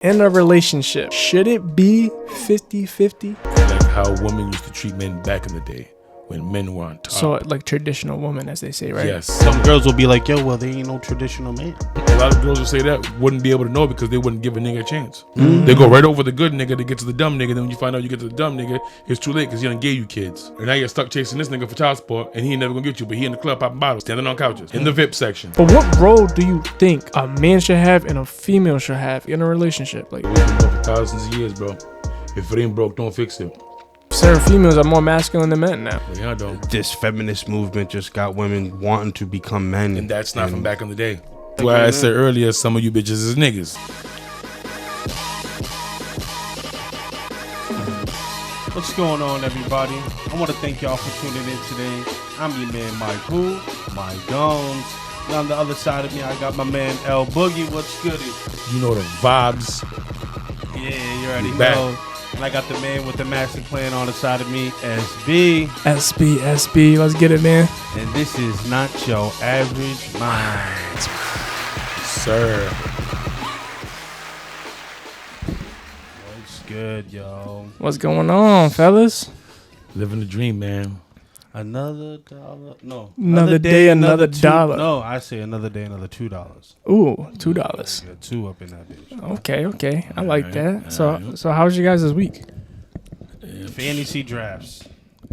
in a relationship, should it be 50-50? Like how women used to treat men back in the day when men were on top. So like traditional woman, as they say, right? Yes. Some girls will be like, yo, well, they ain't no traditional man. A lot of girls will say that wouldn't be able to know because they wouldn't give a nigga a chance. They go right over the good nigga to get to the dumb nigga. Then when you find out you get to the dumb nigga, it's too late because he done gave you kids. And now you're stuck chasing this nigga for child support and he ain't never gonna get you. But he in the club popping bottles, standing on couches, in the VIP section. But what role do you think a man should have and a female should have in a relationship? Like, We've been going for thousands of years, bro. If it ain't broke, don't fix it. certain females are more masculine than men now. Yeah, I don't. This feminist movement just got women wanting to become men. And that's not from back in the day. That's why I said earlier, some of you bitches is niggas. What's going on, everybody? I want to thank y'all for tuning in today. I'm your man, Mike Boo, Mike Gomes. And on the other side of me, I got my man, L Boogie. What's goody? You know the vibes. Yeah, you already Back. know. And I got the man with the master plan on the side of me, SB. SB, let's get it, man. And this is not your average mind. Sir. What's good, yo? What's going on, fellas? Living the dream, man. Another dollar? No. Another day, another dollar. No, I say another day, another $2. Ooh, $2. Got two up in that bitch. Okay. I like Alright, that. So alright. how's you guys this week? Fantasy drafts.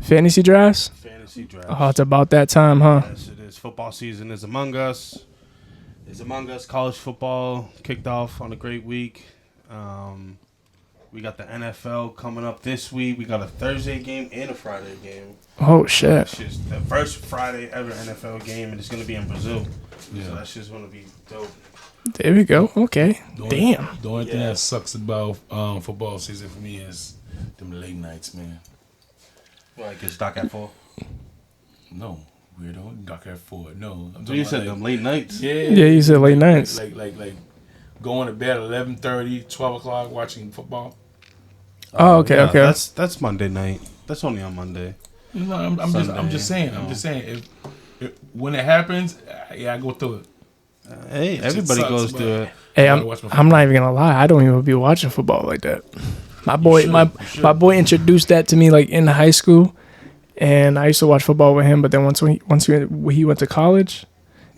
Fantasy drafts? Fantasy drafts. Oh, it's about that time, huh? Yes, it is. Football season is among us. It's among us. College football kicked off on a great week. We got the NFL coming up this week. We got a Thursday game and a Friday game. Oh, shit. That's just the first Friday ever NFL game, and it's going to be in Brazil. Yeah. So that's just going to be dope. There we go. Okay. Damn. The only thing that sucks about football season for me is them late nights, man. Like it's dock at 4. No, weirdo. Dock at 4. No. I'm You said them late nights. Yeah, You said late nights. Like going to bed at 11:30, 12 o'clock watching football. Oh, okay. That's Monday night. That's only on Monday. No, I'm just saying. If when it happens, I go through it. Hey, everybody sucks, goes but- through it. Hey, Gotta watch my I'm not even gonna lie. I don't even be watching football like that. My boy, should, my boy introduced that to me like in high school, and I used to watch football with him. But then once he went to college,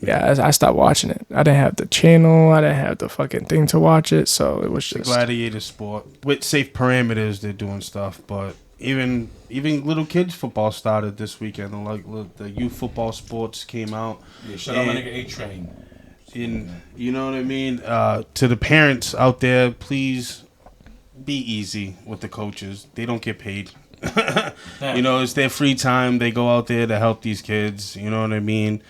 I stopped watching it. I didn't have the channel. I didn't have the fucking thing to watch it. So it was It's a just gladiator sport with safe parameters. They're doing stuff, but even little kids football started this weekend. And like the youth football sports came out. Yeah, shout out my nigga A-Train. And you know what I mean? To the parents out there, please be easy with the coaches. They don't get paid. You know, it's their free time. They go out there to help these kids. You know what I mean?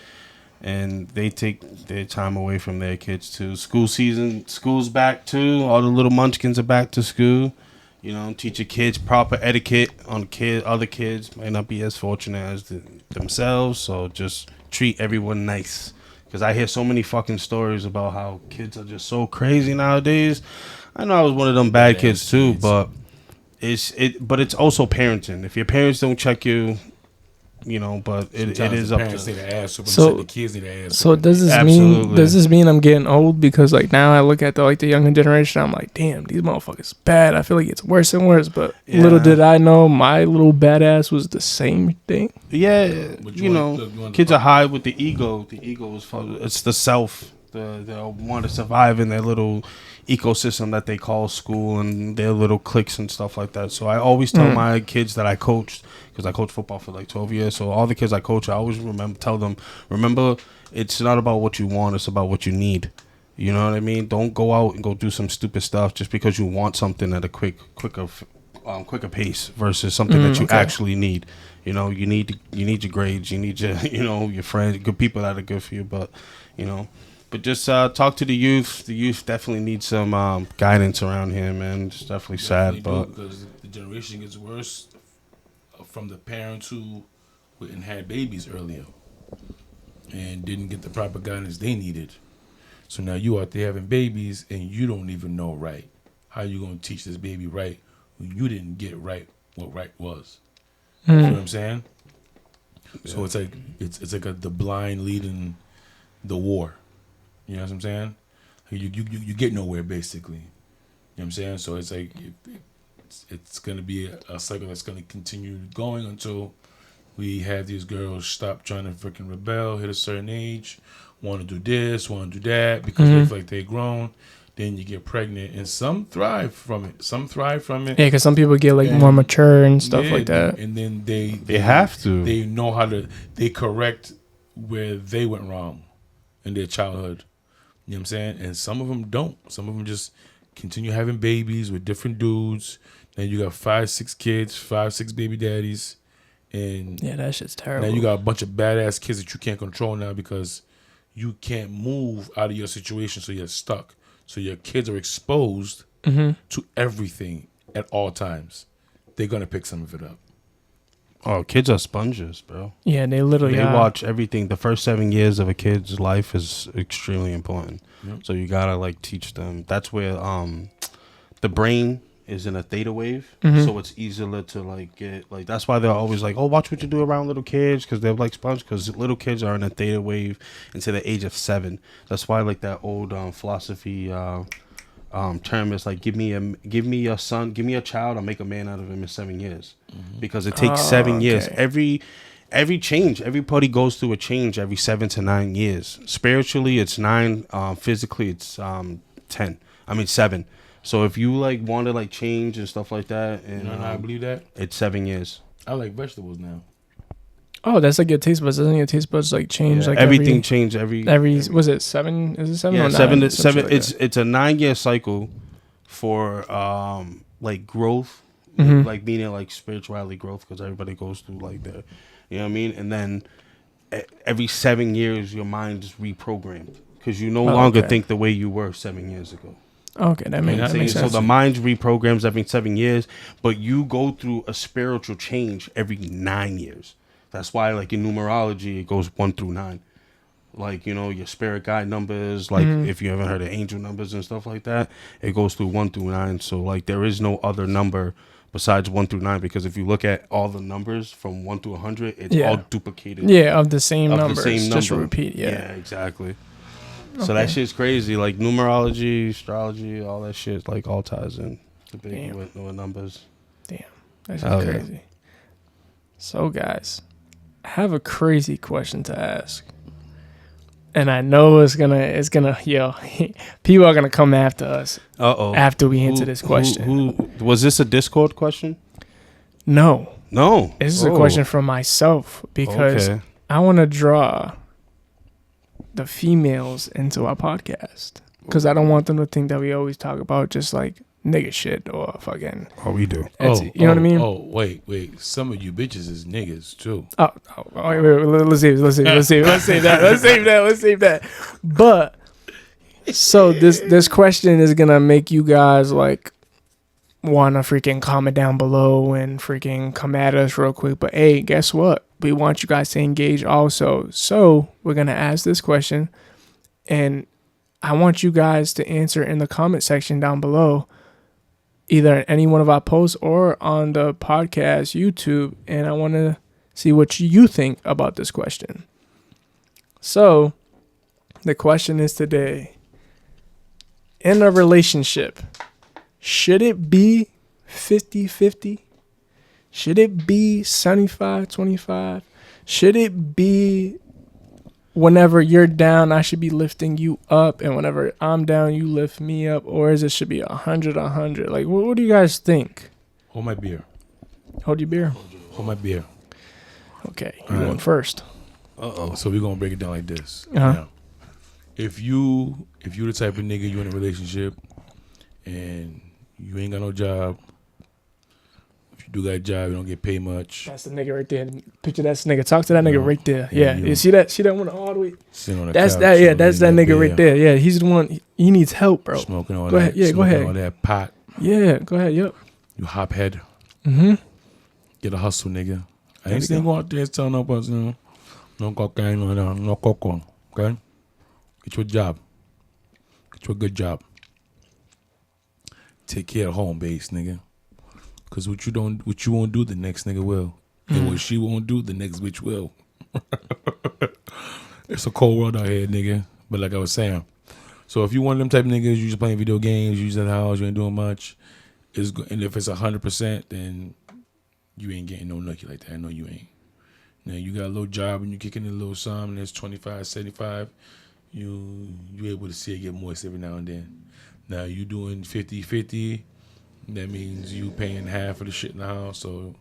And they take their time away from their kids too. School's back too. All the little munchkins are back to school. You know, teach your kids proper etiquette on other kids might not be as fortunate as themselves. So just treat everyone nice. Because I hear so many fucking stories about how kids are just so crazy nowadays. I know I was one of them bad kids too, but it's also parenting. If your parents don't check you, you know, but it is up to parents need to ask, So- the kids need to ask. So does this Absolutely. mean I'm getting old? Because like now I look at the younger generation, I'm like, damn, these motherfuckers bad. I feel like it's worse and worse. But little did I know, my little badass was the same thing. Yeah, But you know, kids are high with the ego. The ego is it's the self. They want to survive in their little ecosystem that they call school and their little cliques and stuff like that. So I always tell my kids that I coached, because I coached football for like 12 years. So all the kids I coach, I always tell them, remember, it's not about what you want, it's about what you need. You know what I mean? Don't go out and go do some stupid stuff just because you want something at a quicker pace versus something that you actually need. You know, you need your grades, you need your your friends, good people that are good for you. But but just talk to the youth. The youth definitely need some guidance around here, man. It's definitely sad, but because the generation gets worse from the parents who went and had babies earlier and didn't get the proper guidance they needed. So now you out there having babies and you don't even know right. How you gonna teach this baby right when you didn't get right what right was? You know what I'm saying? So it's like the blind leading the war. You know what I'm saying? You get nowhere basically. what I'm saying? So it's like it's going to be a cycle that's going to continue going until we have these girls stop trying to freaking rebel, hit a certain age, want to do this, want to do that because they feel like they're grown. Then you get pregnant, and some thrive from it. Yeah, because some people get like more mature and stuff like that. And then they have to. They know how to. They correct where they went wrong in their childhood. You know what I'm saying? And some of them don't. Some of them just continue having babies with different dudes. Then you got 5, 6 kids, 5, 6 baby daddies, and yeah, that shit's terrible. now you got a bunch of badass kids that you can't control now because you can't move out of your situation, so you're stuck. So your kids are exposed to everything at all times. They're gonna pick some of it up. Oh, kids are sponges, bro. Yeah, they literally They watch everything. The first 7 years of a kid's life is extremely important. Yep. So you gotta like teach them. That's where the brain is in a theta wave, so it's easier to like get like. That's why they're always like, oh, watch what you do around little kids because they're like sponge. Because little kids are in a theta wave until the age of 7. That's why like that old philosophy term is like, give me a son, give me a child, I'll make a man out of him in 7 years, because it takes 7 years. Every change, everybody goes through a change every 7 to 9 years. Spiritually, it's 9. Physically, it's 7. So if you like want to like change and stuff like that, and I believe that it's 7 years. I like vegetables now. Oh, that's like your taste buds. Doesn't your taste buds like change? Yeah, like everything change every. Was it 7? Is it 7? Yeah, or 7. 9? 7. Like It's a 9-year cycle for like growth, like meaning like spirituality growth, because everybody goes through like that. You know what I mean? And then every 7 years, your mind is reprogrammed because you no longer think the way you were 7 years ago. Okay, that makes sense. So the mind reprograms every 7 years, but you go through a spiritual change every 9 years. That's why, like in numerology, it goes 1 through 9. Like, you know, your spirit guide numbers, like if you haven't heard of angel numbers and stuff like that, it goes through 1 through 9. So like there is no other number besides 1 through 9, because if you look at all the numbers from 1 to 100, it's all duplicated. Yeah, of the same numbers. Just repeat. Yeah, exactly. So that shit's crazy. Like numerology, astrology, all that shit, like all ties in to big with numbers. Damn, that's crazy. Yeah. So guys, I have a crazy question to ask, and I know it's gonna people are gonna come after us. After we answer this question. Who was this a Discord question? No. This is a question from myself, because I want to draw the females into our podcast, because I don't want them to think that we always talk about just like nigga shit or fucking. Oh, we do. You know what I mean? Oh, wait. Some of you bitches is niggas too. Wait, let's save that. But so this question is gonna make you guys like wanna freaking comment down below and freaking come at us real quick. But hey, guess what? We want you guys to engage also. So we're gonna ask this question, and I want you guys to answer in the comment section down below, either in any one of our posts or on the podcast YouTube, and I want to see what you think about this question. So the question is today, in a relationship, should it be 50-50? Should it be 75-25? Should it be whenever you're down, I should be lifting you up, and whenever I'm down, you lift me up? Or is it should be 100-100? Like, what do you guys think? Hold my beer. Hold your beer. Hold my beer. Okay, you're going first. So we're gonna break it down like this. Now, if you the type of nigga, you in a relationship and you ain't got no job. If you do got a job, you don't get paid much. That's the nigga right there. Picture that nigga. Talk to that nigga right there. Yeah. You see that one all the way? Sitting on the that's couch, that. Yeah, that's that nigga right there. Yeah, he's the one. He needs help, bro. Smoking all go that. Ahead. Yeah, go ahead. All that pot. Yeah, go ahead. Yep. You hop head. Get a hustle, nigga. I ain't saying go out there and tell no person, no cocaine, no cocaine. Okay? Get you a job. Get you a good job. Take care of home base, nigga. Cause what you won't do, the next nigga will. And what she won't do, the next bitch will. It's a cold world out here, nigga. But like I was saying, So if you one of them type of niggas, you just playing video games, you just at the house, you ain't doing much. And if it's 100%, then you ain't getting no nookie like that. I know you ain't. Now you got a little job and you kicking in a little sum, and it's 25, 75. You able to see it get moist every now and then. Now you doing 50-50. That means you paying half of the shit in the house, so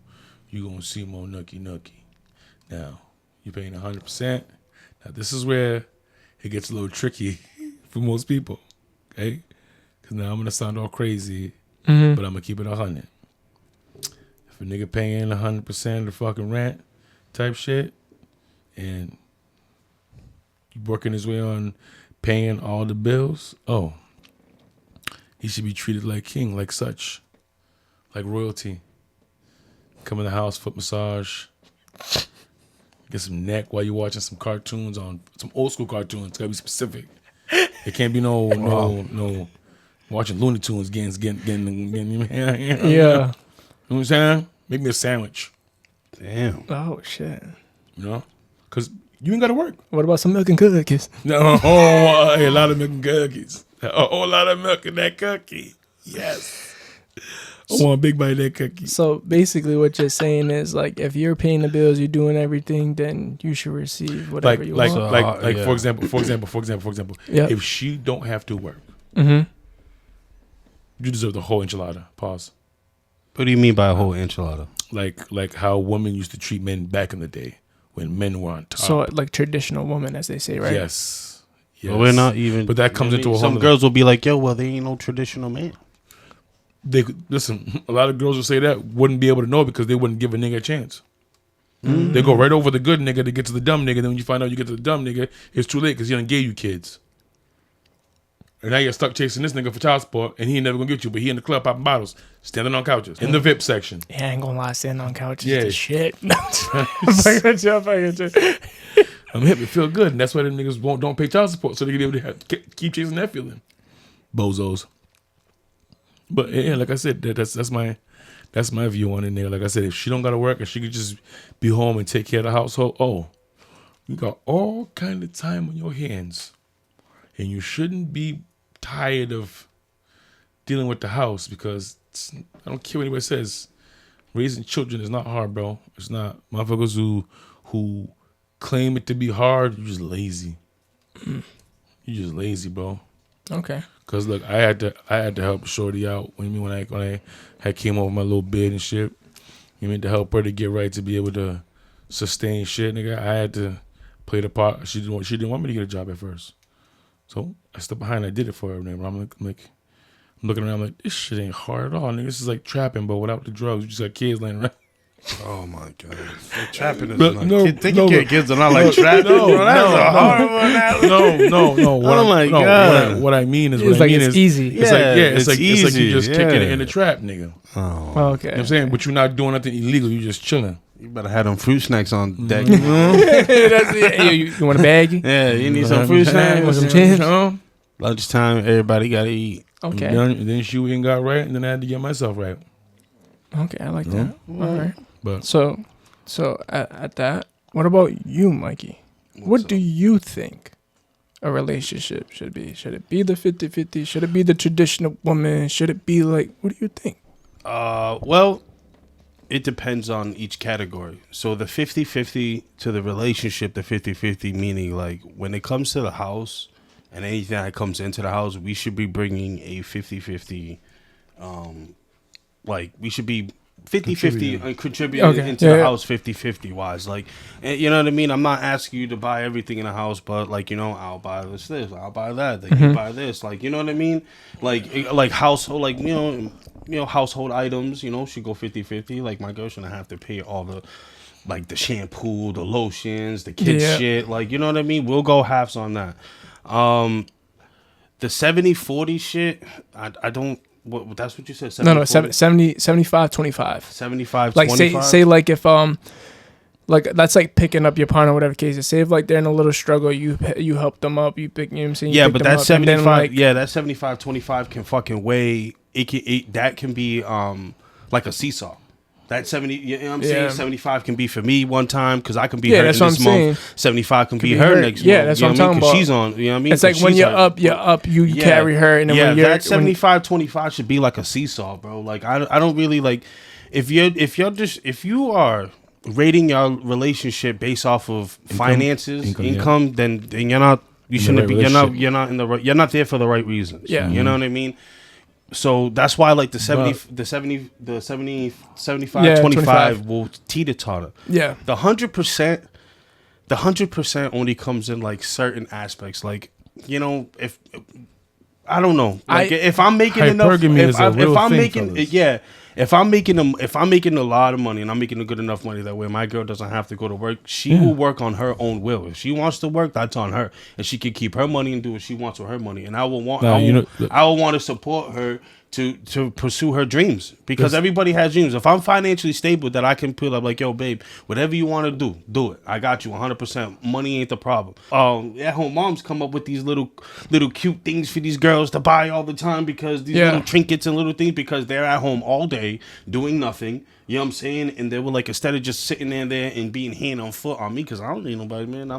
you gonna see more nookie. Now you paying 100%. Now this is where it gets a little tricky for most people, okay? Because now I'm gonna sound all crazy, but I'm gonna keep it 100. If a nigga paying 100% of the fucking rent type shit, and you working his way on paying all the bills, he should be treated like king, like such, like royalty. Come in the house, foot massage, get some neck while you're watching some cartoons on some old school cartoons. It's gotta be specific. It can't be no watching Looney Tunes getting Yeah. You know what I'm saying? Make me a sandwich. Damn. Oh shit. You know? Because you ain't got to work. What about some milk and cookies? No, a lot of milk and cookies. A whole lot of milk in that cookie. Yes. I want a big bite of that cookie. So basically what you're saying is, like, if you're paying the bills, you're doing everything, then you should receive whatever you want. Yeah. For example, Yep. if she don't have to work, Mm-hmm. you deserve the whole enchilada. Pause. What do you mean by a whole enchilada? Like how women used to treat men back in the day when men were on top. So like traditional woman, as they say, right? Yes. Well, we're not even. But that comes into a whole. Some girls will be like, "Yo, well, they ain't no traditional man." They could listen. A lot of girls will say that wouldn't be able to know because they wouldn't give a nigga a chance. Mm-hmm. They go right over the good nigga to get to the dumb nigga. Then when you find out you get to the dumb nigga, it's too late because he done gave you kids. And now you're stuck chasing this nigga for child support, and he ain't never gonna get you. But he in the club popping bottles, standing on couches in the VIP section. Yeah, I ain't gonna lie, standing on couches Yeah. is shit. I'm hip. It feel good, and that's why the niggas don't pay child support, so they can be able to keep chasing that feeling. Bozos. But yeah, like I said, that's my view on it, nigga. Like I said, if she don't gotta work and she could just be home and take care of the household, you got all kind of time on your hands, and you shouldn't be tired of dealing with the house because I don't care what anybody says. Raising children is not hard, bro. It's not. Motherfuckers who claim it to be hard, you're just lazy. You're just lazy, bro. Okay. Cause look, I had to help Shorty out when I had came over my little bed and shit. You mean to help her to get right to be able to sustain shit, nigga. I had to play the part. She didn't want me to get a job at first, so I stepped behind. I did it for her. Nigga. I'm looking around like this shit ain't hard at all, nigga. This is like trapping, but without the drugs. You just got kids laying around. Oh my god, trapping is But not. no, Kids are not like trapping. That's a hard one. No. What I mean is, it's easy. It's like easy. you just kicking it in the trap, nigga. Oh, Okay. You know what I'm saying? But you're not doing nothing illegal. You just chilling. you better have them fruit snacks on deck. That's it. Hey, you want a baggie? Yeah, you need some fruit snacks. Want some chips? Lunchtime, everybody gotta eat. Okay. And then she ain't got right, and then I had to get myself right. Okay, I like that. All right. But So at that, what about you, Mikey? What do you think a relationship should be? Should it be the 50-50? Should it be the traditional woman? Should it be like, what do you think? Well, it depends on each category. So the 50-50 to the relationship, the 50-50 meaning like when it comes to the house and anything that comes into the house, we should be bringing a 50-50, like we should be 50-50 and contributing into the house 50-50 wise. Like, you know what I mean? I'm not asking you to buy everything in the house, but like, you know, I'll buy this, I'll buy that, then you buy this. Like, you know what I mean? Like household, like, you know, household items, you know, should go 50-50. Like my girl shouldn't have to pay all the, like the shampoo, the lotions, the kids shit. Like, you know what I mean? We'll go halves on that. The 70-40 shit, I don't. What, that's what you said. 70, No, 75, 25. 75, like 25? say like if like that's like picking up your partner, whatever case is. Say if like they're in a little struggle, you help them up, you pick, you know what I'm saying? Yeah, but that 75, like, that 75-25 can fucking weigh. That can be like a seesaw. That 70, you know what I'm Yeah. saying? 75 can be for me one time because I can be Yeah, hurt that's in what this I'm month. saying. 75 can be be her hurt. next Yeah, month. that's You know what I'm I mean? talking 'Cause about. she's on, you know what I mean? It's like 'Cause when she's you're hurt. up, you carry her, and then when you're that 75-25 should be like a seesaw, bro. Like I don't really like if you are rating your relationship based off of finances, income, then you're not. You shouldn't be. You're not in the. You're not there for the right reasons. Yeah. You know what I mean. So that's why like the 75, 25 will teeter-totter. Yeah. The 100% only comes in like certain aspects. Like, you know, if I don't know, like if I'm making enough, if I'm making a lot of money and I'm making a good enough money that way my girl doesn't have to go to work, she will work on her own will. If she wants to work, that's on her, and she can keep her money and do what she wants with her money. And I will want to support her to pursue her dreams, because everybody has dreams. If I'm financially stable, that I can put up like, yo, babe, whatever you want to do it. I got you 100%. Money ain't the problem. At home moms come up with these little cute things for these girls to buy all the time, because these little trinkets and little things, because they're at home all day doing nothing. You know what I'm saying? And they were like, instead of just sitting there and being hand on foot on me, because I don't need nobody, man.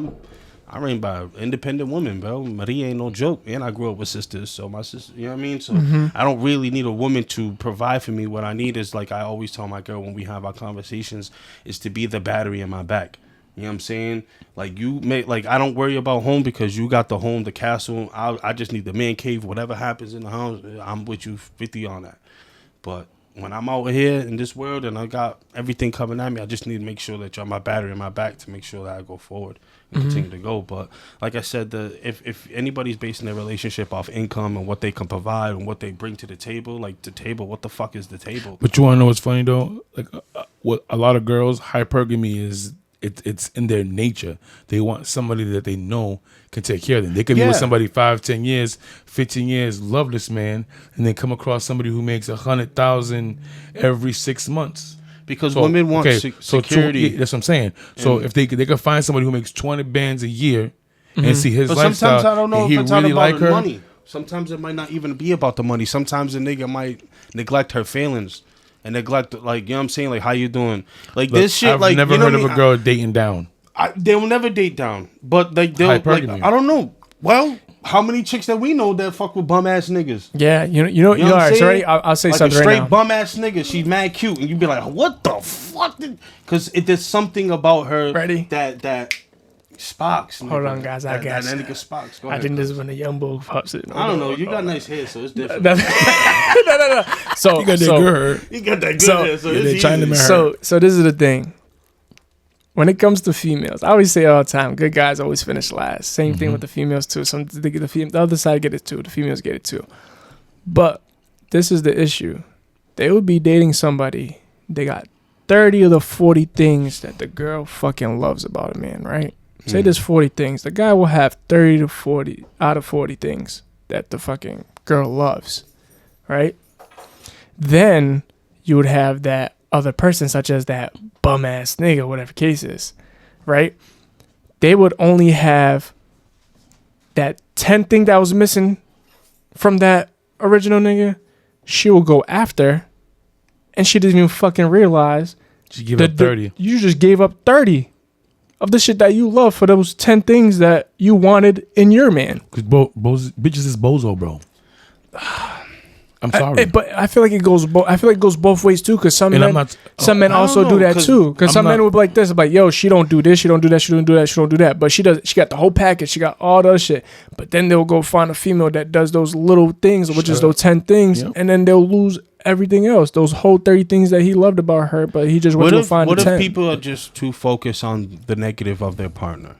I reign by an independent woman, bro. Maria ain't no joke. And I grew up with sisters. So my sister, you know what I mean? So I don't really need a woman to provide for me. What I need is, like I always tell my girl when we have our conversations, is to be the battery in my back. You know what I'm saying? Like I don't worry about home, because you got the home, the castle. I just need the man cave. Whatever happens in the house, I'm with you 50 on that. But when I'm out here in this world and I got everything coming at me, I just need to make sure that you're my battery in my back to make sure that I go forward and continue to go. But like I said, if anybody's basing their relationship off income and what they can provide and what they bring to the table, like the table, what the fuck is the table? But you want to know what's funny though? Like what a lot of girls, hypergamy is. It's in their nature. They want somebody that they know can take care of them. They could be with somebody 5, 10 years, 15 years, loveless man, and then come across somebody who makes 100,000 every 6 months. Because women want security. That's what I'm saying. So if they could find somebody who makes 20 bands a year and see his lifestyle, sometimes I don't know if it's really about like her. money. Sometimes it might not even be about the money. Sometimes the nigga might neglect her feelings. And neglect, like, you know what I'm saying? Like, how you doing? Like, this shit, I've like, never heard of a girl dating down. They will never date down. But, like, they'll, like, I don't know. Well, how many chicks that we know that fuck with bum-ass niggas? Yeah, you know all right, so ready? I'll say like something right now. Straight bum-ass nigga. She's mad cute. And you be like, what the fuck? Because there's something about her that sparks. Hold on, guys. I got that nigga sparks. Go I ahead, think this is when the young bull pops it. I don't know. You got nice hair, so it's different. No. So You got that good. You got that good hair, so it's easy. So this is the thing. When it comes to females, I always say all the time, good guys always finish last. Same thing with the females too. The other side get it too. The females get it too. But this is the issue. They would be dating somebody. They got 30 of the 40 things that the girl fucking loves about a man, right? Say there's 40 things. The guy will have 30 to 40 out of 40 things that the fucking girl loves, right? Then you would have that other person, such as that bum ass nigga, whatever case is, right? They would only have that 10 thing that was missing from that original nigga. She will go after, and she doesn't even fucking realize. She gave up 30. You just gave up 30 of the shit that you love for those 10 things that you wanted in your man. Because bitches is bozo, bro. I'm sorry, but I feel like it goes. I feel like it goes both ways too. Because some men also do that too. Because some men will be like this, like, yo, she don't do this, she don't do that, she don't do that, she don't do that. But she does. She got the whole package. She got all the other shit. But then they'll go find a female that does those little things, which is those 10 things, and then they'll lose everything else. Those whole 30 things that he loved about her, but he just went to find. What 10. if people are just too focused on the negative of their partner?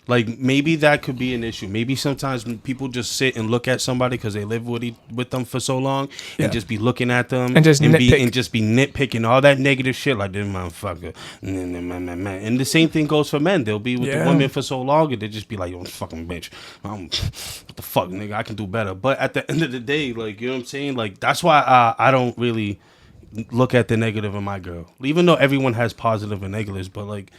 Like, maybe that could be an issue. Maybe sometimes people just sit and look at somebody because they live with them for so long and just be looking at them and just be nitpicking all that negative shit like this motherfucker. And the same thing goes for men. They'll be with the women for so long and they just be like, yo, fucking bitch. What the fuck, nigga? I can do better. But at the end of the day, like, you know what I'm saying? Like, that's why I don't really look at the negative in my girl. Even though everyone has positive and negatives, but like,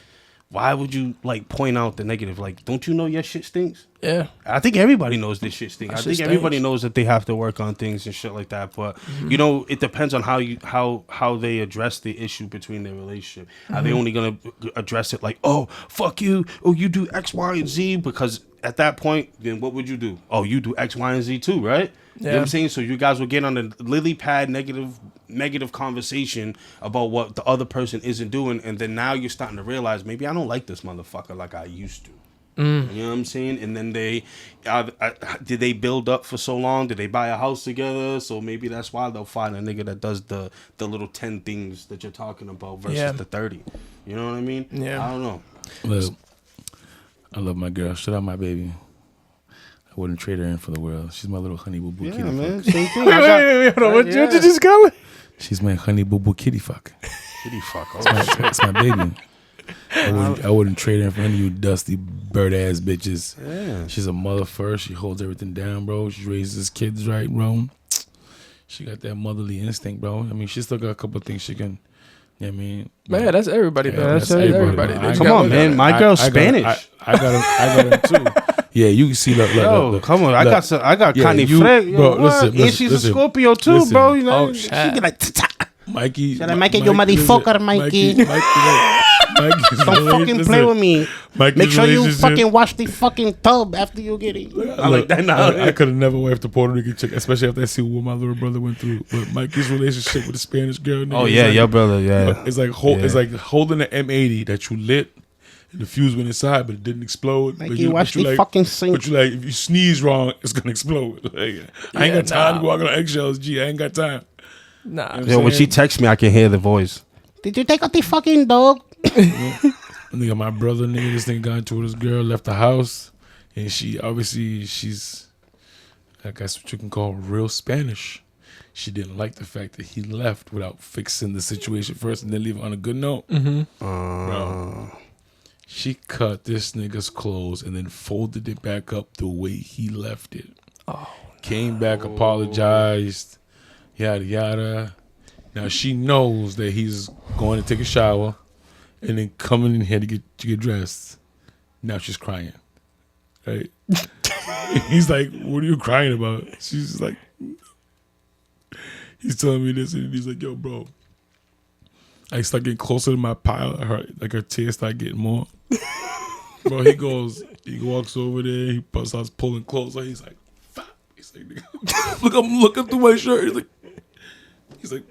why would you like point out the negative? Like, don't you know your shit stinks? Yeah. I think everybody knows this shit stinks. That I shit think everybody stinks. knows that they have to work on things and shit like that. But you know, it depends on how they address the issue between their relationship. Are they only gonna address it like, oh fuck you, oh you do X, Y, and Z? Because at that point, then what would you do? Oh, you do X, Y, and Z too, right? You know what I'm saying? So you guys will get on a lily pad negative conversation about what the other person isn't doing, and then now you're starting to realize maybe I don't like this motherfucker like I used to. You know what I'm saying? And then did they build up for so long? Did they buy a house together? So maybe that's why they'll find a nigga that does the little 10 things that you're talking about versus the 30. You know what I mean? Yeah. I don't know. Look, I love my girl. Shout out my baby. I wouldn't trade her in for the world. She's my little honey boo boo kitty Man, fuck. same thing. Wait, hold on. What did you just call it? She's my honey boo boo kitty fuck. Kitty fuck. That's my baby. I wouldn't trade her in for any of you dusty bird ass bitches. Yeah. She's a mother first. She holds everything down, bro. She raises kids right, bro. She got that motherly instinct, bro. I mean, she still got a couple things she can. You know what I mean? Man, that's everybody, Yeah, man. That's that's everybody. everybody. They Come got- on, man. My girl's Spanish. I got him too. Yeah, you can see. Look, Come on, I got Yeah, Connie you- Fleck, bro, what? listen, and listen, she's listen. a Scorpio too, Listen. bro. You know, Oh, she shit. be like, Mikey. Should I make it your motherfucker, Mikey? Don't fucking play with me. Make sure you fucking wash the fucking tub after you get it. I like that now. I could have never wifed a Puerto Rican chick, especially after I see what my little brother went through. But Mikey's relationship with the Spanish girl. Nigga, Oh is yeah, like, your brother, yeah. It's like it's like holding an M80 that you lit and the fuse went inside, but it didn't explode. Mikey, wash the fucking sink. But you like, if you sneeze wrong, it's gonna explode. Like, I ain't got time to walk on eggshells. G, I ain't got time. Nah. Yo, when she texts me, I can hear the voice. Did you take out the fucking dog? Nigga, my brother, nigga, this nigga got into it. This girl left the house, and she's, I guess what you can call real Spanish. She didn't like the fact that he left without fixing the situation first and then leave it on a good note. Bro, she cut this nigga's clothes and then folded it back up the way he left it. Came back, apologized, yada yada. Now she knows that he's going to take a shower and then coming in here to get dressed. Now she's crying, right? He's like, "What are you crying about?" She's like, he's telling me this, and he's like, "Yo, bro, I start getting closer to my pile. Her tears start getting more." Bro, he walks over there, he starts pulling clothes. He's like, "Fuck!" He's like, "Look, I'm looking through my shirt." He's like,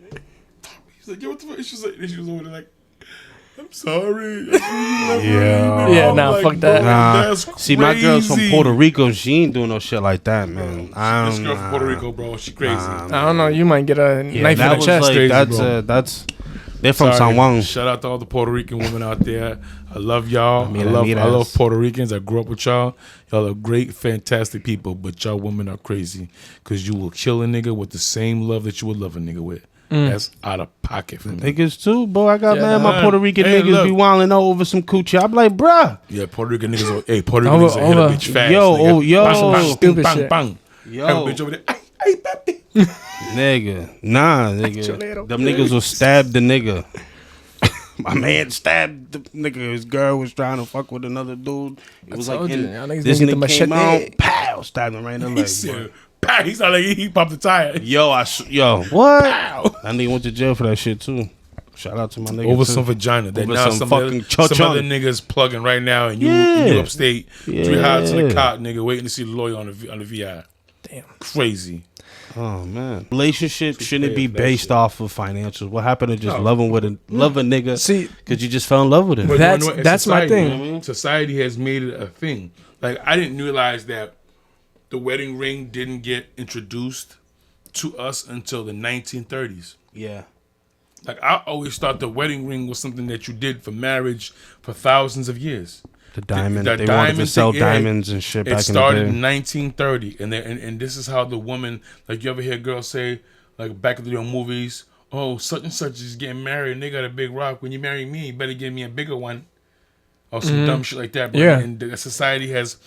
"Yo, what the fuck?" She's like, and she was over there like, "I'm sorry." Yeah, I'm nah, like, fuck that. bro, that's See, my girl's from crazy. Puerto Rico. She ain't doing no shit like that, man. This girl from Puerto Rico, bro, she crazy. I don't know. You might get a Yeah, knife in that the was chest. like Crazy, that's they're from Sorry. San Juan. Shout out to all the Puerto Rican women out there. I love y'all. I Amiras. love Puerto Ricans. I grew up with y'all. Y'all are great, fantastic people, but y'all women are crazy because you will kill a nigga with the same love that you would love a nigga with. That's out of pocket for me. Niggas too, bro. I got Yeah, my Puerto Rican Hey, niggas look. be wilding out over some coochie. I'm like, bruh. Yeah, Puerto Rican niggas. Hey, Puerto Rican niggas hit a over. bitch fast. Yo, nigga. oh, yo. Bang, bang, Stupid bang, shit. bang. Yo. Have a bitch over there. Ay, papi. Nigga. Nah, nigga. Them niggas will stab the nigga. My man stabbed the nigga. His girl was trying to fuck with another dude. It was like, told you, y'all niggas this gonna get the nigga came machete. out, pow, stabbed him right in the He leg. said, "Pow." He sounded like he popped the tire. Yo, what? That nigga went to jail for that shit too. Shout out to my nigga. Over too. some vagina. That Over now some some fucking other, some chon-chon. other niggas plugging right now, and you Yeah. upstate, 3 hours to the cop, nigga, waiting to see the lawyer on the VI. Damn. Crazy. Oh man, relationship shouldn't be that based shit. off of financials. What happened to just No. love a nigga? See, because you just fell in love with him. But That's- you know what? that's my Society, thing. you know what I mean? Society has made it a thing. Like, I didn't realize that the wedding ring didn't get introduced to us until the 1930s. Yeah, Like, I always thought the wedding ring was something that you did for marriage for thousands of years. the diamond. the They wanted to diamond sell thing, yeah. diamonds and shit It back started in in the day. 1930, and this is how the woman, like, you ever hear girls say, like, back in the movies, "Oh, such and such is getting married and they got a big rock. When you marry me, you better give me a bigger one," or some dumb shit like that. But Yeah. and the society has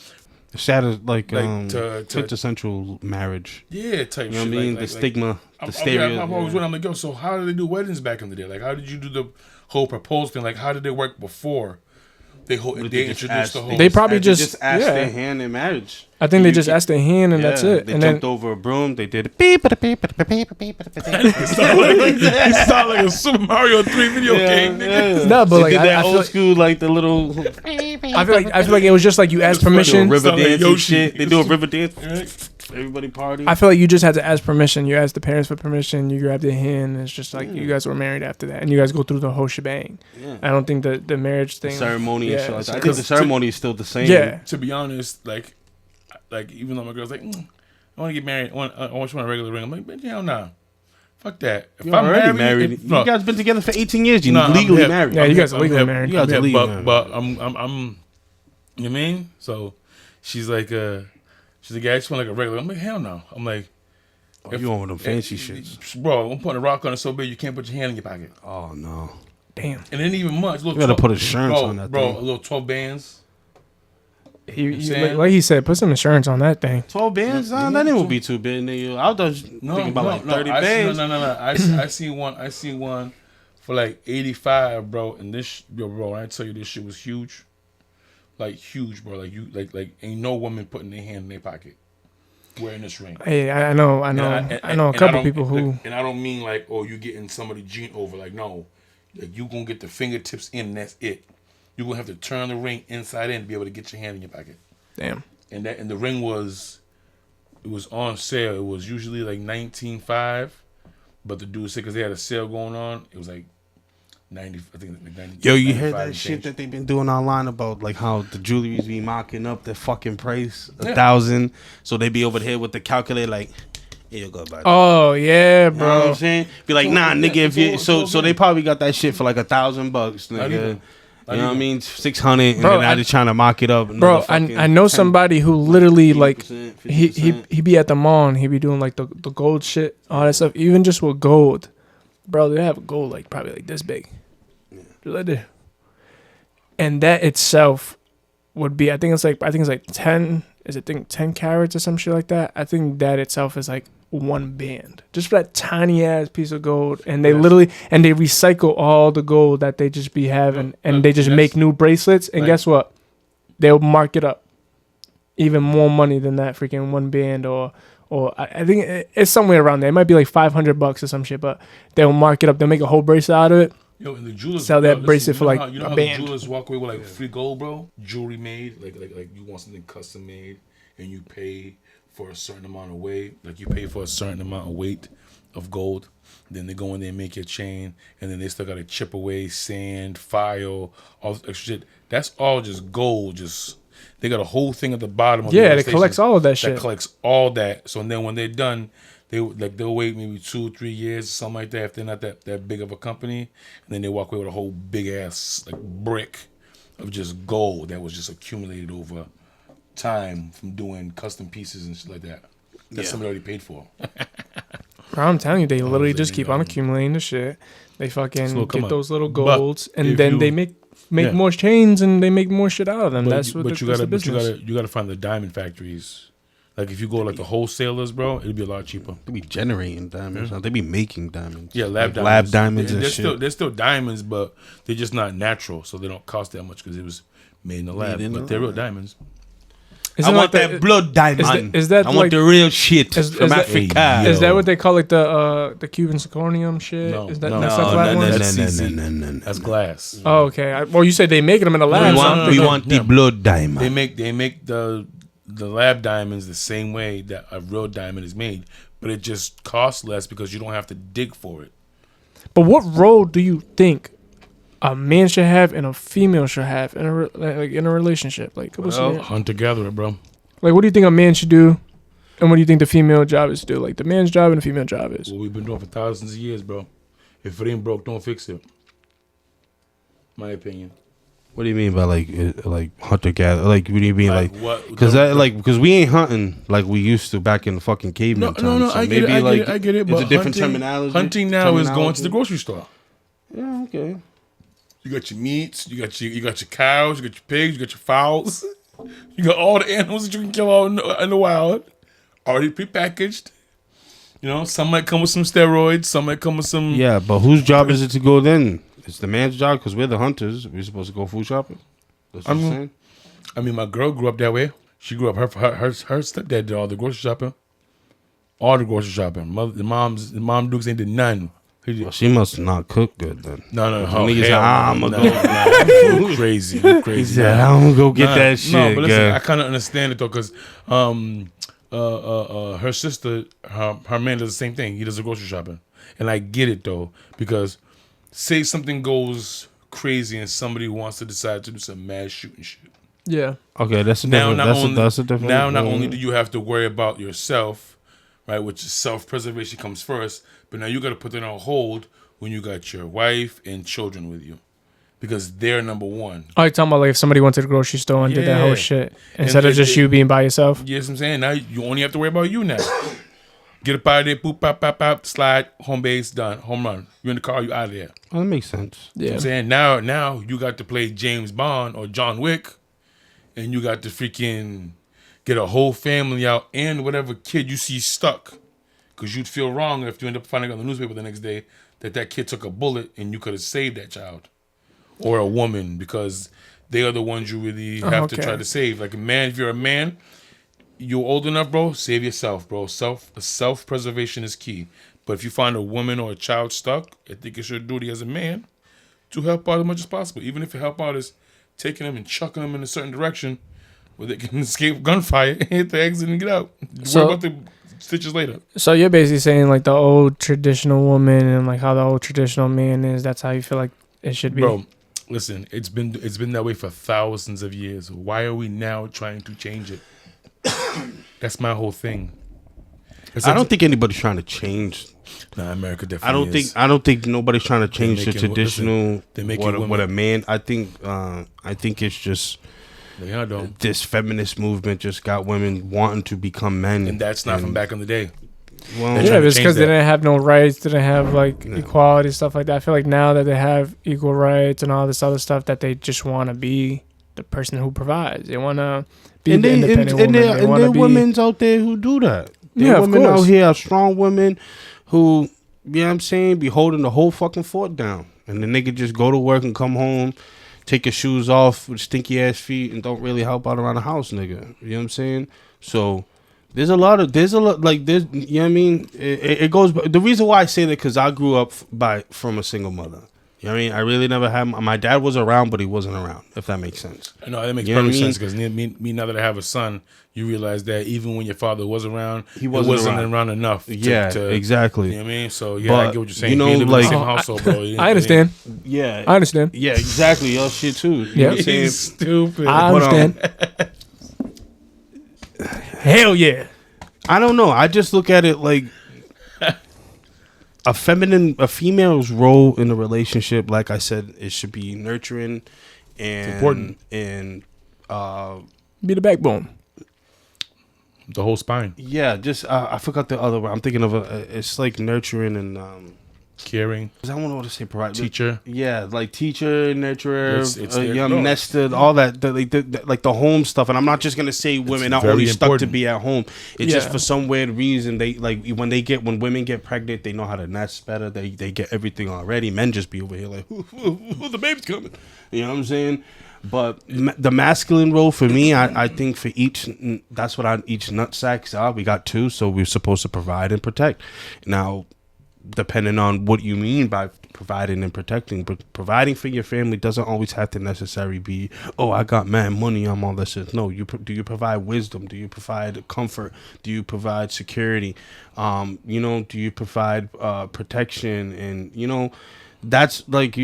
Shattered like to- quintessential marriage. type You know what I shit. mean? Like, the stigma, the I'm stereo. always wondering, I'm like, yo, so how did they do weddings back in the day? Like, how did you do the whole proposal thing? Like, how did it work before? They introduced the whole. They probably just asked yeah. their hand in marriage. I think they just asked their hand and that's it. They and jumped then over a broom. They did beep. He sound like a Super Mario 3 video game. Nigga. no, but They like did that I old feel school like the little I feel like it was just like you asked permission. river Sound like dance and Yoshi. shit. They do a river dance. Everybody party. I feel like you just had to ask permission. You asked the parents for permission. You grabbed their hand. And it's just like you guys were married after that, and you guys go through the whole shebang. Yeah. I don't think the marriage thing, ceremony and shit like that. I think the Because ceremony is still the same. Yeah, To be honest, like even though my girl's like, I want to get married. I just want a regular ring. I'm like, bitch, hell nah. Fuck that. If You're I'm already married. if- You guys been together for 18 years. You're I'm legally hip. married. Yeah, you guys are I'm legally hip. married. You guys are hip, legally but, married. but I'm, you know what I mean? So she's like, yeah, I just want like a regular. I'm like, hell no. I'm like, Oh, you want them fancy shits. bro, I'm putting a rock on it so big you can't put your hand in your pocket. Oh, no. damn. And then even much. You gotta put insurance on that bro, thing. a little 12 bands. He saying? like he said, put some insurance on that thing. 12 bands? Nah, that ain't would be too big, nigga. I was thinking about like 30 bands. No. I see one for like 85, bro. And this, bro, I tell you, this shit was huge. Like huge, bro. Like you, like ain't no woman putting their hand in their pocket wearing this ring. Hey, I know a couple people who. And I don't mean like, oh, you getting somebody gene over. Like, no, like you gonna get the fingertips in. And that's it. You're gonna have to turn the ring inside in to be able to get your hand in your pocket. Damn. And the ring was on sale. It was usually like $19.5, but the dude said because they had a sale going on, it was like 90. I think like 90. Yo, you heard 95 that and shit change. that they've been doing online about like how the jewelry's be mocking up the fucking price 1,000, so they be over here with the calculator like, here you go, buddy. Oh yeah, You know what bro. I'm saying? Be like, nah, nigga, if you so they probably got that shit for like $1,000, Not nigga. even. You know what I mean? 600, and Bro, then now they're trying to mock it up. Bro, I know somebody who literally like 50%, he be at the mall and he be doing like the gold shit, all that stuff. Even just with gold, bro, they have gold like probably like this big, just like this. And that itself would be, I think it's like 10. Is it 10 carats or some shit like that? I think that itself is like one band just for that tiny ass piece of gold, and they literally and they recycle all the gold that they just be having, and they just make new bracelets. And guess what? They'll mark it up even more money than that freaking one band, or I think it's somewhere around there. It might be like $500 or some shit, but they'll mark it up. They'll make a whole bracelet out of it. Yo, and the jewelers Sell that bracelet for like you know a how band. The jewelers walk away with like free gold, bro. Jewelry made, like you want something custom made, and you pay for a certain amount of weight. Like you pay for a certain amount of weight of gold. Then they go in there and make your chain, and then they still got to chip away sand, file, all this extra shit. That's all just gold. Just they got a whole thing at the bottom of Yeah, the it collects all of that shit. That collects all that. So then when they're done, they'll wait maybe 2-3 years or something like that if they're not that big of a company, and then they walk away with a whole big ass like brick of just gold that was just accumulated over time from doing custom pieces and shit like that. Somebody already paid for. Bro, I'm telling you, they literally just keep on accumulating the shit. They fucking get those little golds, and then they make more chains, and they make more shit out of them. That's the business. You gotta find the diamond factories. Like if you go like the wholesalers, bro, it'd be a lot cheaper. They be generating diamonds. They be making diamonds. Yeah, lab diamonds and shit. They're still diamonds, but they're just not natural, so they don't cost that much because it was made in the lab. But they're real diamonds. I want that blood diamond. Is that I like, want the real shit from Africa. Is that what they call like the Cuban zirconium shit? No, is that no, that's that black one? No. That's glass. Oh, okay. Well, you said they making them in the lab. We want the blood diamond. They make the lab diamonds the same way that a real diamond is made, but it just costs less because you don't have to dig for it. But what role do you think a man should have and a female should have in a relationship? Like, Hunter gatherer, bro. Like, what do you think a man should do, and what do you think the female job is to do? Like, the man's job and the female job is. What we've been doing for thousands of years, bro. If it ain't broke, don't fix it. My opinion. What do you mean by like hunter gatherer? Like, what do you mean like? Because we ain't hunting like we used to back in the fucking caveman times. No. So I get it. I get it. It's But a different terminology. Hunting now is going to the grocery store. Yeah. Okay. You got your meats. You got your cows. You got your pigs. You got your fowls. You got all the animals that you can kill out in the wild, already prepackaged. You know, some might come with some steroids. Some might come with some. Yeah, but whose job is it to go then? It's the man's job because we're the hunters. We're supposed to go food shopping. That's what I'm saying. I mean, my girl grew up that way. She grew up. Her stepdad did all the grocery shopping. All the grocery shopping. The mom Dukes ain't did none. Well, she must not cook good then. No. Niggas said, I'm gonna go. You crazy. He said, I'm gonna go get that shit. No, but listen, I kind of understand it though, because her sister, her man does the same thing. He does the grocery shopping, and I get it though, because say something goes crazy and somebody wants to decide to do some mass shooting shit. Yeah. Okay, that's a different. That's a different. Now, not only do you have to worry about yourself, right, which is self-preservation comes first, but now you got to put that on hold when you got your wife and children with you, because they're number one. Oh, you're talking about like if somebody went to the grocery store and did that whole shit instead of just you being by yourself? Yes, I'm saying now you only have to worry about you now. Get up out of there, boop, pop, pop, pop, slide, home base, done, home run. You're in the car, you out of there. Oh, that makes sense. Yeah. I'm saying now you got to play James Bond or John Wick, and you got to freaking get a whole family out and whatever kid you see stuck. Because you'd feel wrong if you end up finding out in the newspaper the next day that kid took a bullet and you could have saved that child. Or a woman, because they are the ones you really have to try to save. Like a man, if you're a man, you're old enough, bro, save yourself, bro. Self-preservation is key. But if you find a woman or a child stuck, I think it's your duty as a man to help out as much as possible. Even if your help out is taking them and chucking them in a certain direction where they can escape gunfire, hit the exit and get out. Worry about the stitches later. So you're basically saying like the old traditional woman and like how the old traditional man is, that's how you feel like it should be? Bro, listen, it's been that way for thousands of years. Why are we now trying to change it? That's my whole thing. I don't think anybody's trying to change. Nah, America definitely I don't think nobody's trying to change the traditional. What a man. I think it's just this feminist movement just got women wanting to become men, and that's not from back in the day. Well, yeah, it's because they didn't have no rights, didn't have like equality, stuff like that. I feel like now that they have equal rights and all this other stuff, that they just want to be the person who provides. They want to be the independent woman. And there are women out there who do that. There are women out here, strong women who, you know what I'm saying, be holding the whole fucking fort down. And the nigga just go to work and come home, take his shoes off with stinky ass feet and don't really help out around the house, nigga. You know what I'm saying? So there's a lot, like, you know what I mean? It goes, the reason why I say that, because I grew up from a single mother. You know what I mean? I really never had, my dad was around, but he wasn't around, if that makes sense. No, that makes perfect sense, because me, now that I have a son, you realize that even when your father was around, he wasn't around enough. To, exactly. You know what I mean? So, but, I get what you're saying. You know, like, the same household, bro. I understand. Yeah. I understand. Yeah, exactly. Your shit, too. You know what I'm saying? He's stupid. I understand. Hell yeah. I don't know. I just look at it like a female's role in a relationship. Like I said, it should be nurturing and important, and be the backbone, the whole spine. Yeah, just I forgot the other one. I'm thinking of it's like nurturing and caring. I don't know what to say. Teacher. Yeah, like teacher, nurturer, young nested, all that, like the home stuff. And I'm not just gonna say women are only stuck to be at home. It's just for some weird reason they like when women get pregnant, they know how to nest better. They get everything already. Men just be over here like, who the baby's coming. You know what I'm saying? But the masculine role for me, I think for each, that's what each nutsacks are. We got two, so we're supposed to provide and protect. Now, depending on what you mean by providing and protecting, but providing for your family doesn't always have to necessarily be, oh, I got mad money, I'm all this shit. No, do you provide wisdom? Do you provide comfort? Do you provide security? Do you provide protection? And that's like,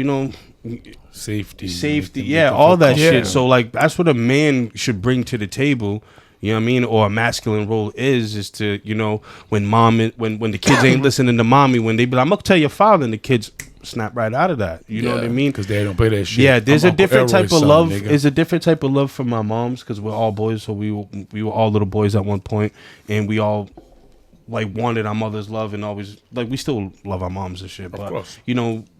safety, yeah, all that shit. So like that's what a man should bring to the table. You know what I mean? Or a masculine role is to, when the kids ain't listening to mommy, when they be like, I'm gonna tell your father, and the kids snap right out of that. You know what I mean? Because they don't play that shit. Yeah, there's a different type of love. There's a different type of love from my moms, because we're all boys, so we were all little boys at one point, and we all like wanted our mother's love, and always like we still love our moms and shit. But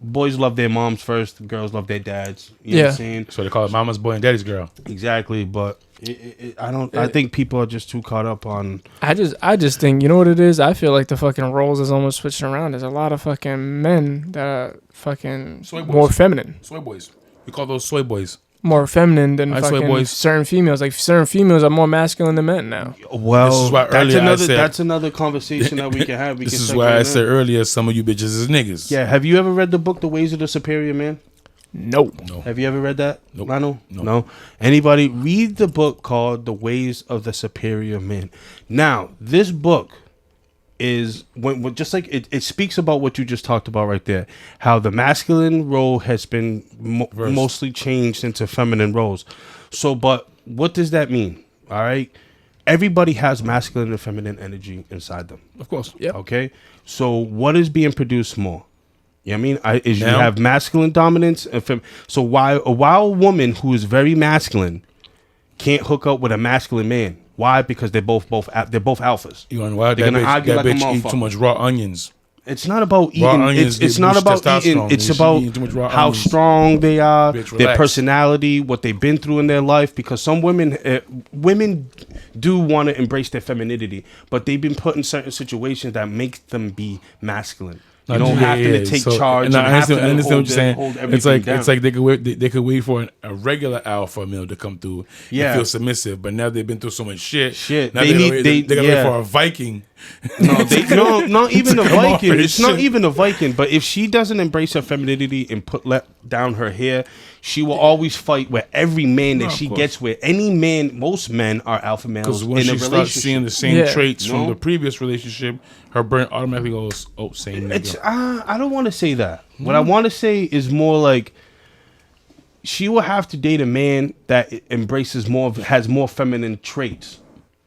boys love their moms first, girls love their dads. You know what I'm saying? So they call it mama's boy and daddy's girl. Exactly, but I think people are just too caught up on. I just think, you know what it is? I feel like the fucking roles is almost switching around. There's a lot of fucking men that are fucking more feminine. Soy boys. We call those soy boys. more feminine than That's why fucking boys- certain females. Like certain females are more masculine than men now. Well, This is why earlier I said- that's another conversation that we can have. This is why I said earlier, some of you bitches is niggas. Yeah, have you ever read the book The Ways of the Superior Man? Nope. No. Have you ever read that? Nope. Lionel? No. No. Anybody read the book called The Ways of the Superior Man? Now, this book is when just like it speaks about what you just talked about right there, how the masculine role has been mostly changed into feminine roles. So, but what does that mean? All right, everybody has masculine and feminine energy inside them. Of course. Yep. Okay, so what is being produced more? You know what I mean? You Now? have masculine dominance and so while a woman who is very masculine can't hook up with a masculine man. Why? Because they're both alphas. You know why? They're That gonna argue bitch like a eat motherfucker. too much raw onions. It's not about Raw eating. onions It's get not boost about eating. testosterone. It's She about eating too much raw how onions. strong they are, Bitch, their relax. personality, what they've been through in their life. Because some women do want to embrace their femininity, but they've been put in certain situations that make them be masculine. You don't have to take charge. And I have to understand what you're saying. hold It's everything like down. it's like they could wait for a regular alpha male to come through Yeah. and feel submissive, but now they've been through so much shit. Shit. Now They they gotta yeah. wait for a Viking. No, not even a come off Viking. and It's not shit. even a Viking. But if she doesn't embrace her femininity and let down her hair, she will always fight with every man that No, of she course. gets with. Any man, most men are alpha males Because in when a she relationship. starts seeing the same Yeah. traits from No. the previous relationship, her brain automatically goes, "Oh, same nigga." It's I don't want to say that. What I want to say is more like she will have to date a man that embraces has more feminine traits.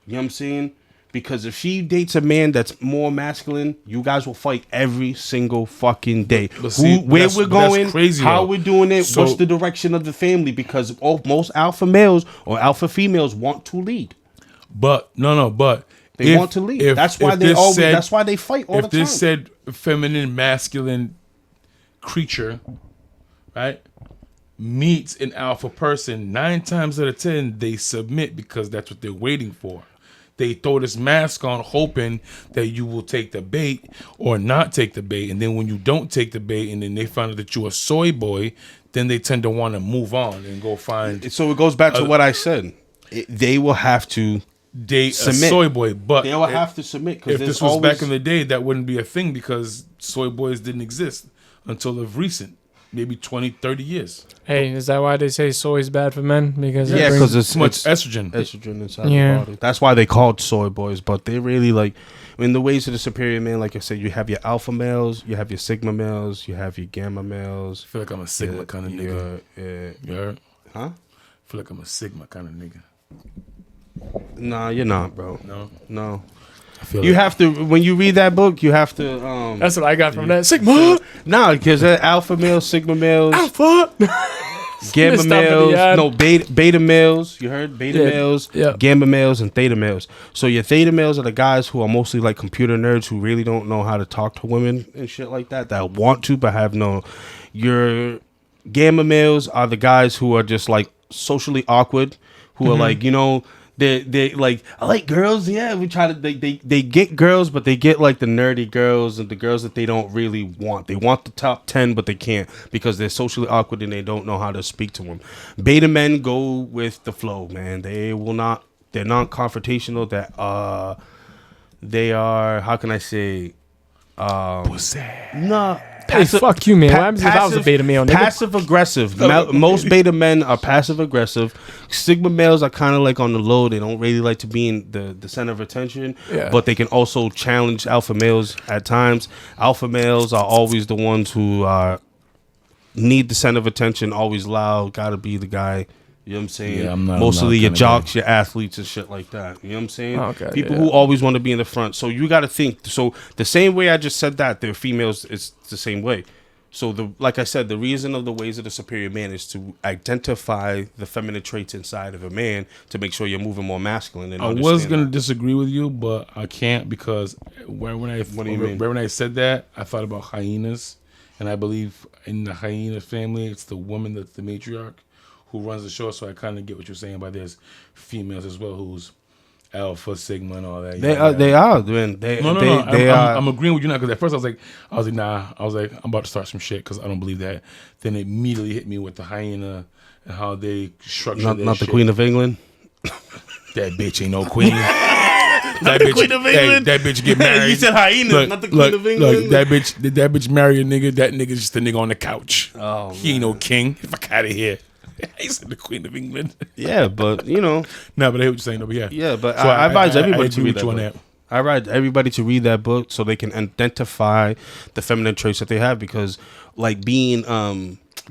You know what I'm saying? Because if she dates a man that's more masculine, you guys will fight every single fucking day. But see, Where that's- we're but that's going, crazy, how though. we're doing it, So- what's the direction of the family? Because most alpha males or alpha females want to lead. But but They want to lead. That's why that's why they fight all the If time. this said feminine, masculine creature, right, meets an alpha person, 9 times out of 10 they submit because that's what they're waiting for. They throw this mask on, hoping that you will take the bait or not take the bait, and then when you don't take the bait, and then they find out that you're a soy boy, then they tend to want to move on and go find So it goes back to what I said. They will have to date submit. a soy boy. But They will have to submit because if this was back in the day, that wouldn't be a thing because soy boys didn't exist until of recent, maybe 20, 30 years. Hey, is that why they say soy is bad for men? Because Yeah, it because brings- it's Too much estrogen. estrogen inside Yeah. the body. That's why they called soy boys. But they really like in the ways of the superior man. Like I said, you have your alpha males, you have your sigma males, you have your gamma males. I feel like I'm a Sigma kind of nigga. You heard? Huh? I feel like I'm a Sigma kind of nigga. Nah, you're not, bro. No? No. I feel You like have to when you read that book. You have to. That's what I got from that. Sigma. Nah, because alpha males, sigma males, Alpha. gamma Stop at the males, ad. no beta males. You heard beta Yeah, males, yeah. gamma males, and theta males. So your theta males are the guys who are mostly like computer nerds who really don't know how to talk to women and shit like that. That want to but have no. Your gamma males are the guys who are just like socially awkward, who are like they like I like girls. Yeah, we try to they get girls, but they get like the nerdy girls and the girls that they don't really want. They want the top 10, but they can't because they're socially awkward and they don't know how to speak to them. Beta men go with the flow, man. They will not. They're not confrontational. That they are. How can I say? pussy. No. Hey, fuck you, man. What happens if I was a beta male, nigga? Passive aggressive. Most beta men are passive aggressive. Sigma males are kind of like on the low. They don't really like to be in the center of attention, Yeah. but they can also challenge alpha males at times. Alpha males are always the ones who need the center of attention, always loud, gotta be the guy. You know what I'm saying? Yeah, I'm not- Mostly I'm your not jocks, your athletes, and shit like that. You know what I'm saying? Okay, People yeah. who always want to be in the front. So you got to think. So the same way I just said that, the females is the same way. So like I said, the reason of the ways of the superior man is to identify the feminine traits inside of a man to make sure you're moving more masculine. And I was understand gonna that. disagree with you, but I can't because when I said that, I thought about hyenas, and I believe in the hyena family, it's the woman that's the matriarch who runs the show. So I kind of get what you're saying by there's females as well who's Alpha, Sigma, and all that. They are, man. I'm agreeing with you now because at first I was like, nah. I was like, I'm about to start some shit because I don't believe that. Then it immediately hit me with the hyena and how they structure their not shit. the Queen of England. That bitch ain't no queen. That bitch, Queen of England. That bitch get married. You said hyena, not the Queen of England. Look, that bitch marry a nigga. That nigga's just a nigga on the couch. Oh, he ain't no king. Fuck out of here. He said the Queen of England. Yeah, but you know. No, but I hear what you're saying over here. Yeah, but so I advise everybody to read that book. I advise everybody to read that book so they can identify the feminine traits that they have, because like being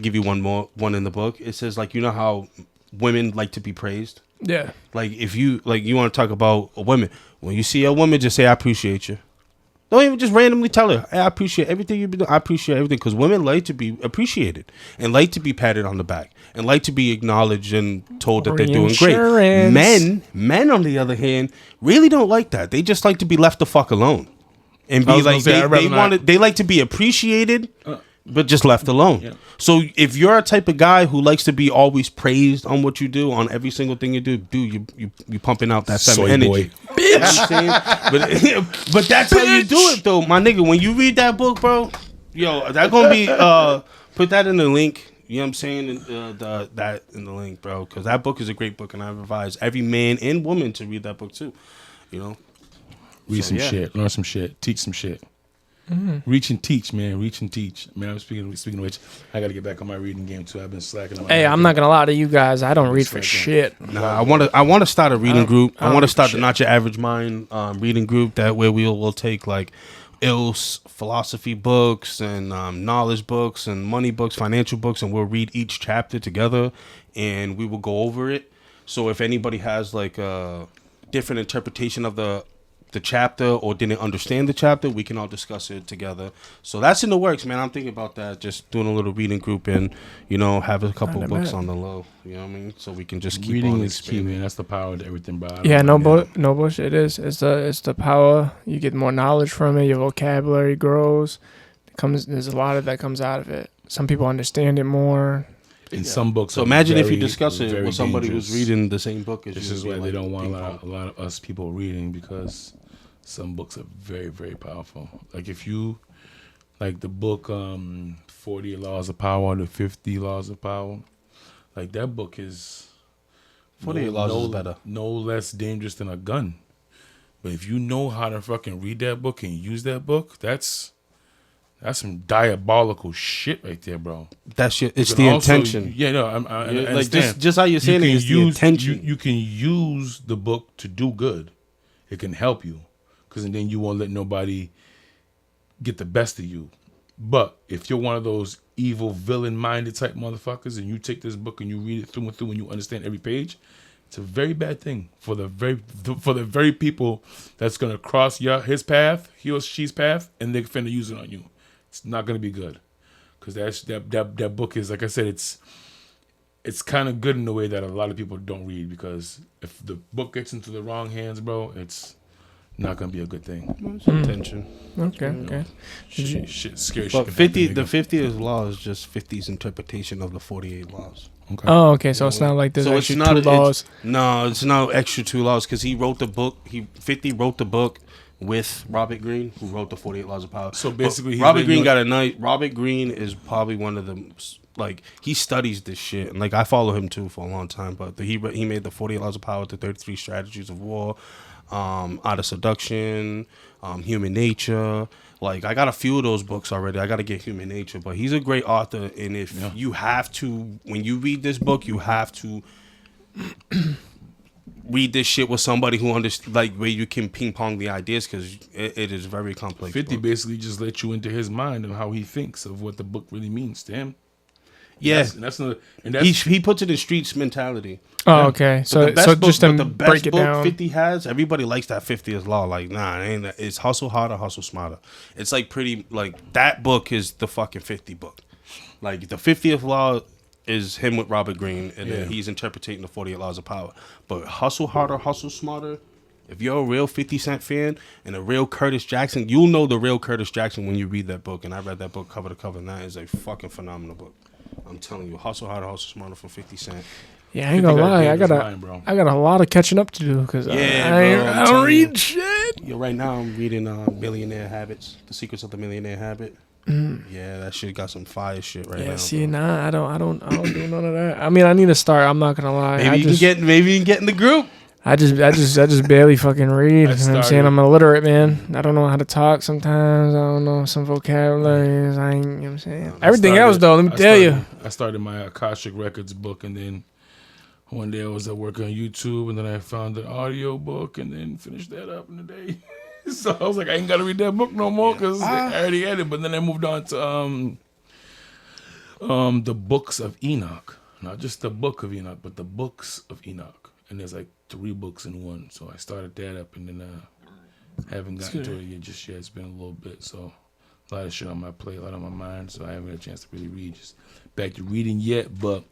give you one in the book. It says like, you know how women like to be praised? Yeah. Like if you want to talk about a woman, when you see a woman, just say I appreciate you. Don't even just randomly tell her, hey, I appreciate everything you've been doing. I appreciate everything, because women like to be appreciated and like to be patted on the back and like to be acknowledged and told that they're doing great. Men on the other hand, really don't like that. They just like to be left the fuck alone and be like they like to be appreciated, but just left alone. Yeah. So if you're a type of guy who likes to be always praised on what you do, on every single thing you do, you pumping out that feminine energy. Bitch. But that's how you do it though, my nigga. When you read that book, bro, yo, that gonna be put that in the link. You know what I'm saying? That in the link, bro, because that book is a great book, and I advise every man and woman to read that book too. You know, read some shit, learn some shit, teach some shit. Mm-hmm. Reach and teach, man. Reach and teach, man. I'm speaking of which, I got to get back on my reading game too. I've been slacking. Hey, I'm not gonna lie to you guys. I don't read for shit. Nah, I want to start a reading group. I want to start the Not Your Average Mind reading group. That way we'll take like philosophy books and knowledge books and money books, financial books, and we'll read each chapter together and we will go over it. So if anybody has like a different interpretation of the chapter or didn't understand the chapter, we can all discuss it together. So that's in the works, man. I'm thinking about that, just doing a little reading group and, you know, have a couple books on the low. You know what I mean? So we can just keep reading on is key, man. That's the power to everything, bro. Yeah, no bullshit. It is. It's the power. You get more knowledge from it. Your vocabulary grows. There's a lot of that comes out of it. Some people understand it more. In some books, so imagine if you discuss it with somebody who's reading the same book as you. This is why they don't want a lot of us people reading, because some books are very, very powerful. Like if you, like the book 40 Laws of Power, the 50 Laws of Power, like that book is 48 Laws is better. No less dangerous than a gun. But if you know how to fucking read that book and use that book, that's some diabolical shit right there, bro. That shit, it's the intention. Yeah, no, I understand. Like just how you're saying it is the intention. You can use the book to do good. It can help you, because then you won't let nobody get the best of you. But if you're one of those evil, villain-minded type motherfuckers, and you take this book and you read it through and through and you understand every page, it's a very bad thing for the very people that's gonna cross his path, he or she's path, and they're finna use it on you. It's not gonna be good, because that book is, like I said, it's kind of good in a way that a lot of people don't read, because if the book gets into the wrong hands, bro, it's not gonna be a good thing. It's intention. Okay. Shit, scary but shit. The 50th law is just 50's interpretation of the 48 laws. Okay. Oh, okay. So it's not like there's actually 2 laws. It's not extra 2 laws, because he wrote the book. 50 wrote the book with Robert Greene, who wrote the 48 Laws of Power. So basically, Robert Greene is probably one of the, like, he studies this shit, and like I follow him too for a long time. But he made the 48 Laws of Power, the 33 Strategies of War, Art of Seduction, Human Nature. Like, I got a few of those books already. I got to get Human Nature, but he's a great author. And if you have to, when you read this book, you have to read this shit with somebody who understands, like, where you can ping pong the ideas, because it is very complex. 50 book. Basically just let you into his mind and how he thinks of what the book really means to him. Yeah, he puts it in streets mentality. Oh, okay. So just to break it down, 50 has, everybody likes that 50th law. Like, nah, it ain't that. It's hustle harder, hustle smarter. It's like pretty, like, that book is the fucking 50 book. Like, the 50th law is him with Robert Greene, and then he's interpreting the 48 Laws of Power. But hustle harder, hustle smarter. If you're a real 50 Cent fan and a real Curtis Jackson, you'll know the real Curtis Jackson when you read that book. And I read that book cover to cover, and that is a fucking phenomenal book. I'm telling you, Hustle Harder, Hustle Smarter from 50 Cent. Yeah, I ain't gonna lie. I got a lot of catching up to do because I don't read shit. Yeah, right now I'm reading Millionaire Habits, The Secrets of the Millionaire Habit. Yeah, that shit got some fire shit right now. Yeah, see, I don't do none of that. I mean, I need to start. I'm not gonna lie. Maybe you can get in the group. I just barely fucking read. You know what I'm saying? I'm illiterate, man. I don't know how to talk sometimes. I don't know some vocabularies. I ain't, you know what I'm saying? Everything else, though, let me tell you. I started my Akashic Records book, and then one day I was at work on YouTube, and then I found an audio book, and then finished that up in a day. So I was like, I ain't got to read that book no more because I already had it. But then I moved on to the books of Enoch. Not just the book of Enoch, but the books of Enoch. And there's like 3 books in one. So I started that up, and then haven't gotten to it yet just yet. It's been a little bit. So a lot of shit on my plate, a lot on my mind. So I haven't had a chance to really read. Just back to reading yet, but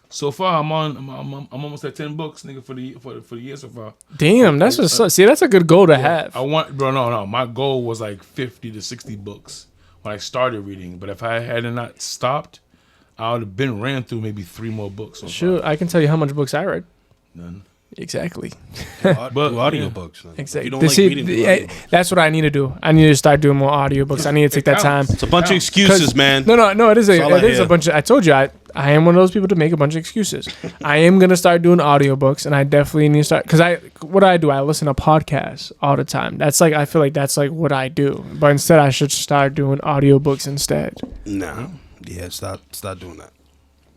so far I'm almost at 10 books, nigga, for the year so far. Damn, that's that's a good goal to have. I want, bro. No, my goal was like 50 to 60 books when I started reading. But if I had not stopped, I would have ran through maybe 3 more books. Sure, I can tell you how much books I read. None. Exactly. But audiobooks. Exactly. If you don't reading, that's what I need to do. I need to start doing more audiobooks. I need to take that time. It's a bunch of excuses, man. No. It is a bunch of. I told you, I am one of those people to make a bunch of excuses. I am gonna start doing audiobooks, and I definitely need to start because I listen to podcasts all the time. That's like I feel like that's like what I do. But instead, I should start doing audiobooks instead. No. Yeah, stop doing that.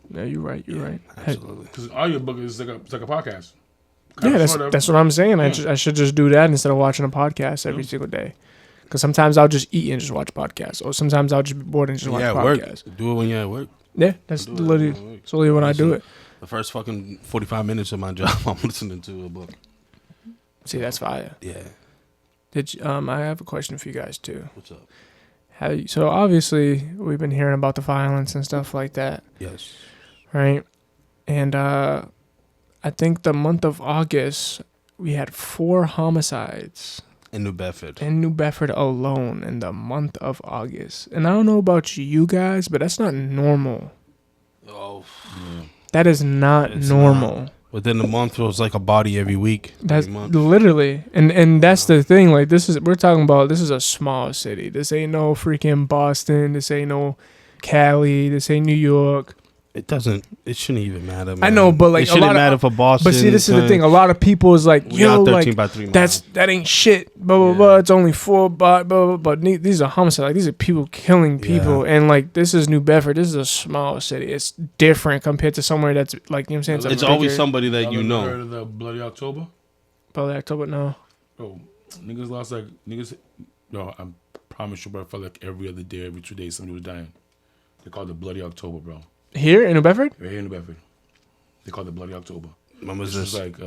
No, you're right. You're right. Absolutely. Because audiobook is like a podcast. Yeah, that's what I'm saying. Yeah. I should just do that instead of watching a podcast every single day. Because sometimes I'll just eat and just watch podcasts, or sometimes I'll just be bored and just watch podcasts. Work. Do it when you're at work. Yeah, that's literally when I do it. The first fucking 45 minutes of my job, I'm listening to a book. See, that's fire. Yeah. I have a question for you guys too. What's up? So obviously we've been hearing about the violence and stuff like that. Yes. Right, and I think the month of August we had 4 homicides in New Bedford. In New Bedford alone in the month of August. And I don't know about you guys, but that's not normal. Oh, yeah. That is not normal. Not. Within the month, it was like a body every week. That's literally, and that's the thing. Like this is a small city. This ain't no freaking Boston. This ain't no Cali. This ain't New York. It shouldn't even matter, man. I know, but like it shouldn't matter for Boston. But see, this is the thing. A lot of people is like, yo, like that ain't shit. Blah blah blah. It's only 4, blah blah blah. But these are homicides. Like these are people killing people, and like this is New Bedford. This is a small city. It's different compared to somewhere that's like, you know what I'm saying. It's always somebody that you know. Heard of the Bloody October? Bloody October, no. Oh, niggas lost like niggas. No, I promise you, bro. I felt like every other day, every 2 days, somebody was dying. They called it Bloody October, bro. Here in New Bedford? Right here in New Bedford. They called it Bloody October. When was this? Was like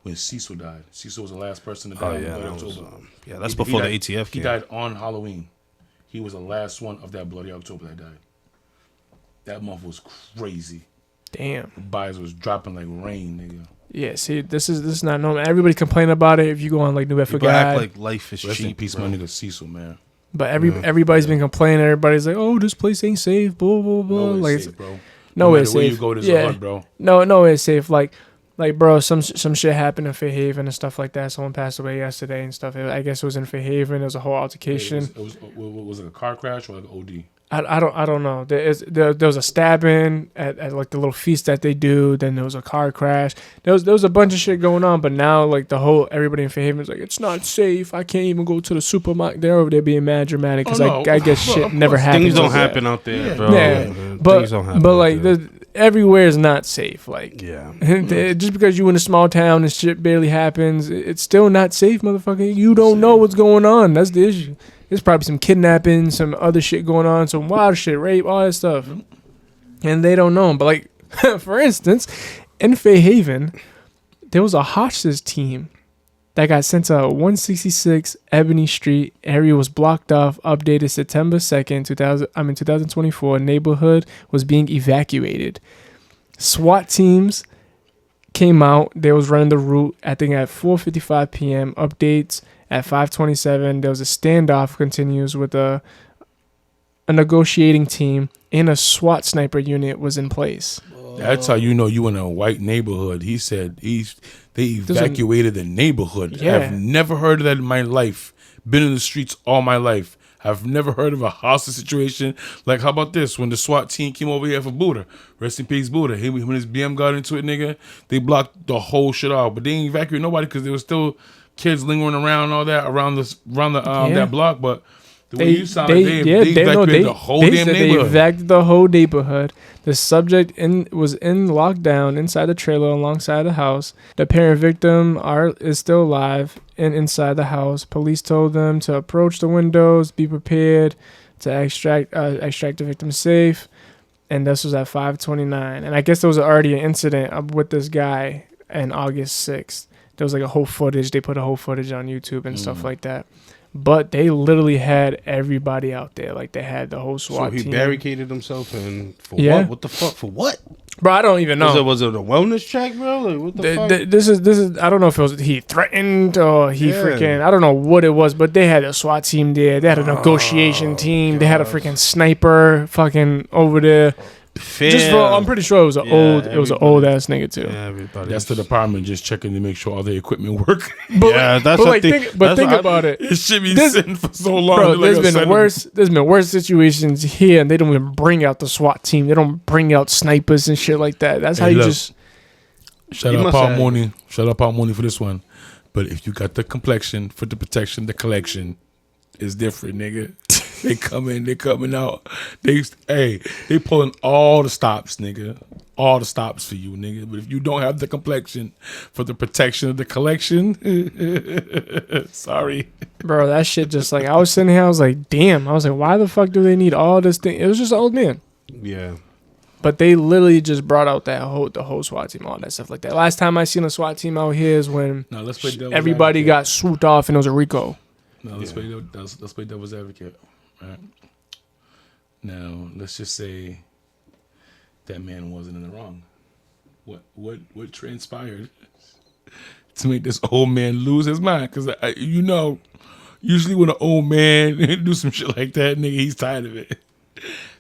when Cecil died. Cecil was the last person to die in Bloody October. That's before the ATF came. He died on Halloween. He was the last one of that Bloody October that died. That month was crazy. Damn. The bodies was dropping like rain, nigga. Yeah, see, this is not normal. Everybody complain about it. If you go on like New Bedford People act like life is cheap. Rest in peace, my nigga Cecil, man. But everybody's been complaining. Everybody's like, "Oh, this place ain't safe." Blah blah blah. No, like, it's safe, bro. No, it's safe. Where you go, there's a hunt, bro. No, it's safe. Like, bro, some shit happened in Fairhaven and stuff like that. Someone passed away yesterday and stuff. I guess it was in Fairhaven. There was a whole altercation. Was it a car crash or like an OD? I don't know. There was a stabbing at like the little feast that they do. Then there was a car crash. There was a bunch of shit going on. But now like everybody in Fairhaven is like, it's not safe. I can't even go to the supermarket. They're over there being mad dramatic because I guess shit never happens. Things don't happen out there, bro. Yeah, but like everywhere is not safe. Like just because you in a small town and shit barely happens, it's still not safe, motherfucker. You don't know what's going on. That's the issue. There's probably some kidnapping, some other shit going on, some wild shit, rape, all that stuff. And they don't know. But, like, for instance, in Fairhaven, there was a hostage team that got sent to 166 Ebony Street. Area was blocked off, updated September 2nd, 2024. Neighborhood was being evacuated. SWAT teams came out. They was running the route, I think, at 4:55 p.m. Updates. At 5:27, there was a standoff continues with a negotiating team and a SWAT sniper unit was in place. That's how you know you in a white neighborhood. He said they evacuated the neighborhood. Yeah. I've never heard of that in my life. Been in the streets all my life. I've never heard of a hostage situation. Like, how about this? When the SWAT team came over here for Buddha, rest in peace, Buddha. When his BM got into it, nigga, they blocked the whole shit off. But they didn't evacuate nobody because there was still kids lingering around and all that around that block. But the way you sounded, they evacuated the whole damn neighborhood. They evacuated the whole neighborhood. The subject was in lockdown inside the trailer alongside the house. The parent victim is still alive and inside the house. Police told them to approach the windows, be prepared to extract the victim safe. And this was at 5:29. And I guess there was already an incident with this guy on August 6th. There was like a whole footage. They put a whole footage on YouTube and stuff like that. But they literally had everybody out there. Like, they had the whole SWAT team. So he barricaded himself and for what? What the fuck? For what? Bro, I don't even know. Was it a wellness check, bro? Like, what the fuck? This is. I don't know if it was he threatened or he freaking. I don't know what it was, but they had a SWAT team there. They had a negotiation team. They had a freaking sniper fucking over there. I'm pretty sure it was an old ass nigga too. Yeah, everybody. That's the department just checking to make sure all the equipment work. Think about it. It should be sitting for so long. Bro, there's been worse situations here, and they don't even bring out the SWAT team. They don't bring out snipers and shit like that. That's how you just. Shout out Paul Mooney. Shout out Paul Mooney for this one. But if you got the complexion for the protection, the collection is different, nigga. They coming out. They pulling all the stops, nigga. All the stops for you, nigga. But if you don't have the complexion for the protection of the collection, sorry. Bro, that shit just like, I was sitting here, I was like, damn. I was like, why the fuck do they need all this thing? It was just an old man. Yeah. But they literally just brought out the whole SWAT team, all that stuff like that. Last time I seen a SWAT team out here is when everybody got swooped off and it was a Rico. No, let's play devil's advocate. Right. Now, let's just say that man wasn't in the wrong. What transpired to make this old man lose his mind? Because usually when an old man do some shit like that, nigga, he's tired of it.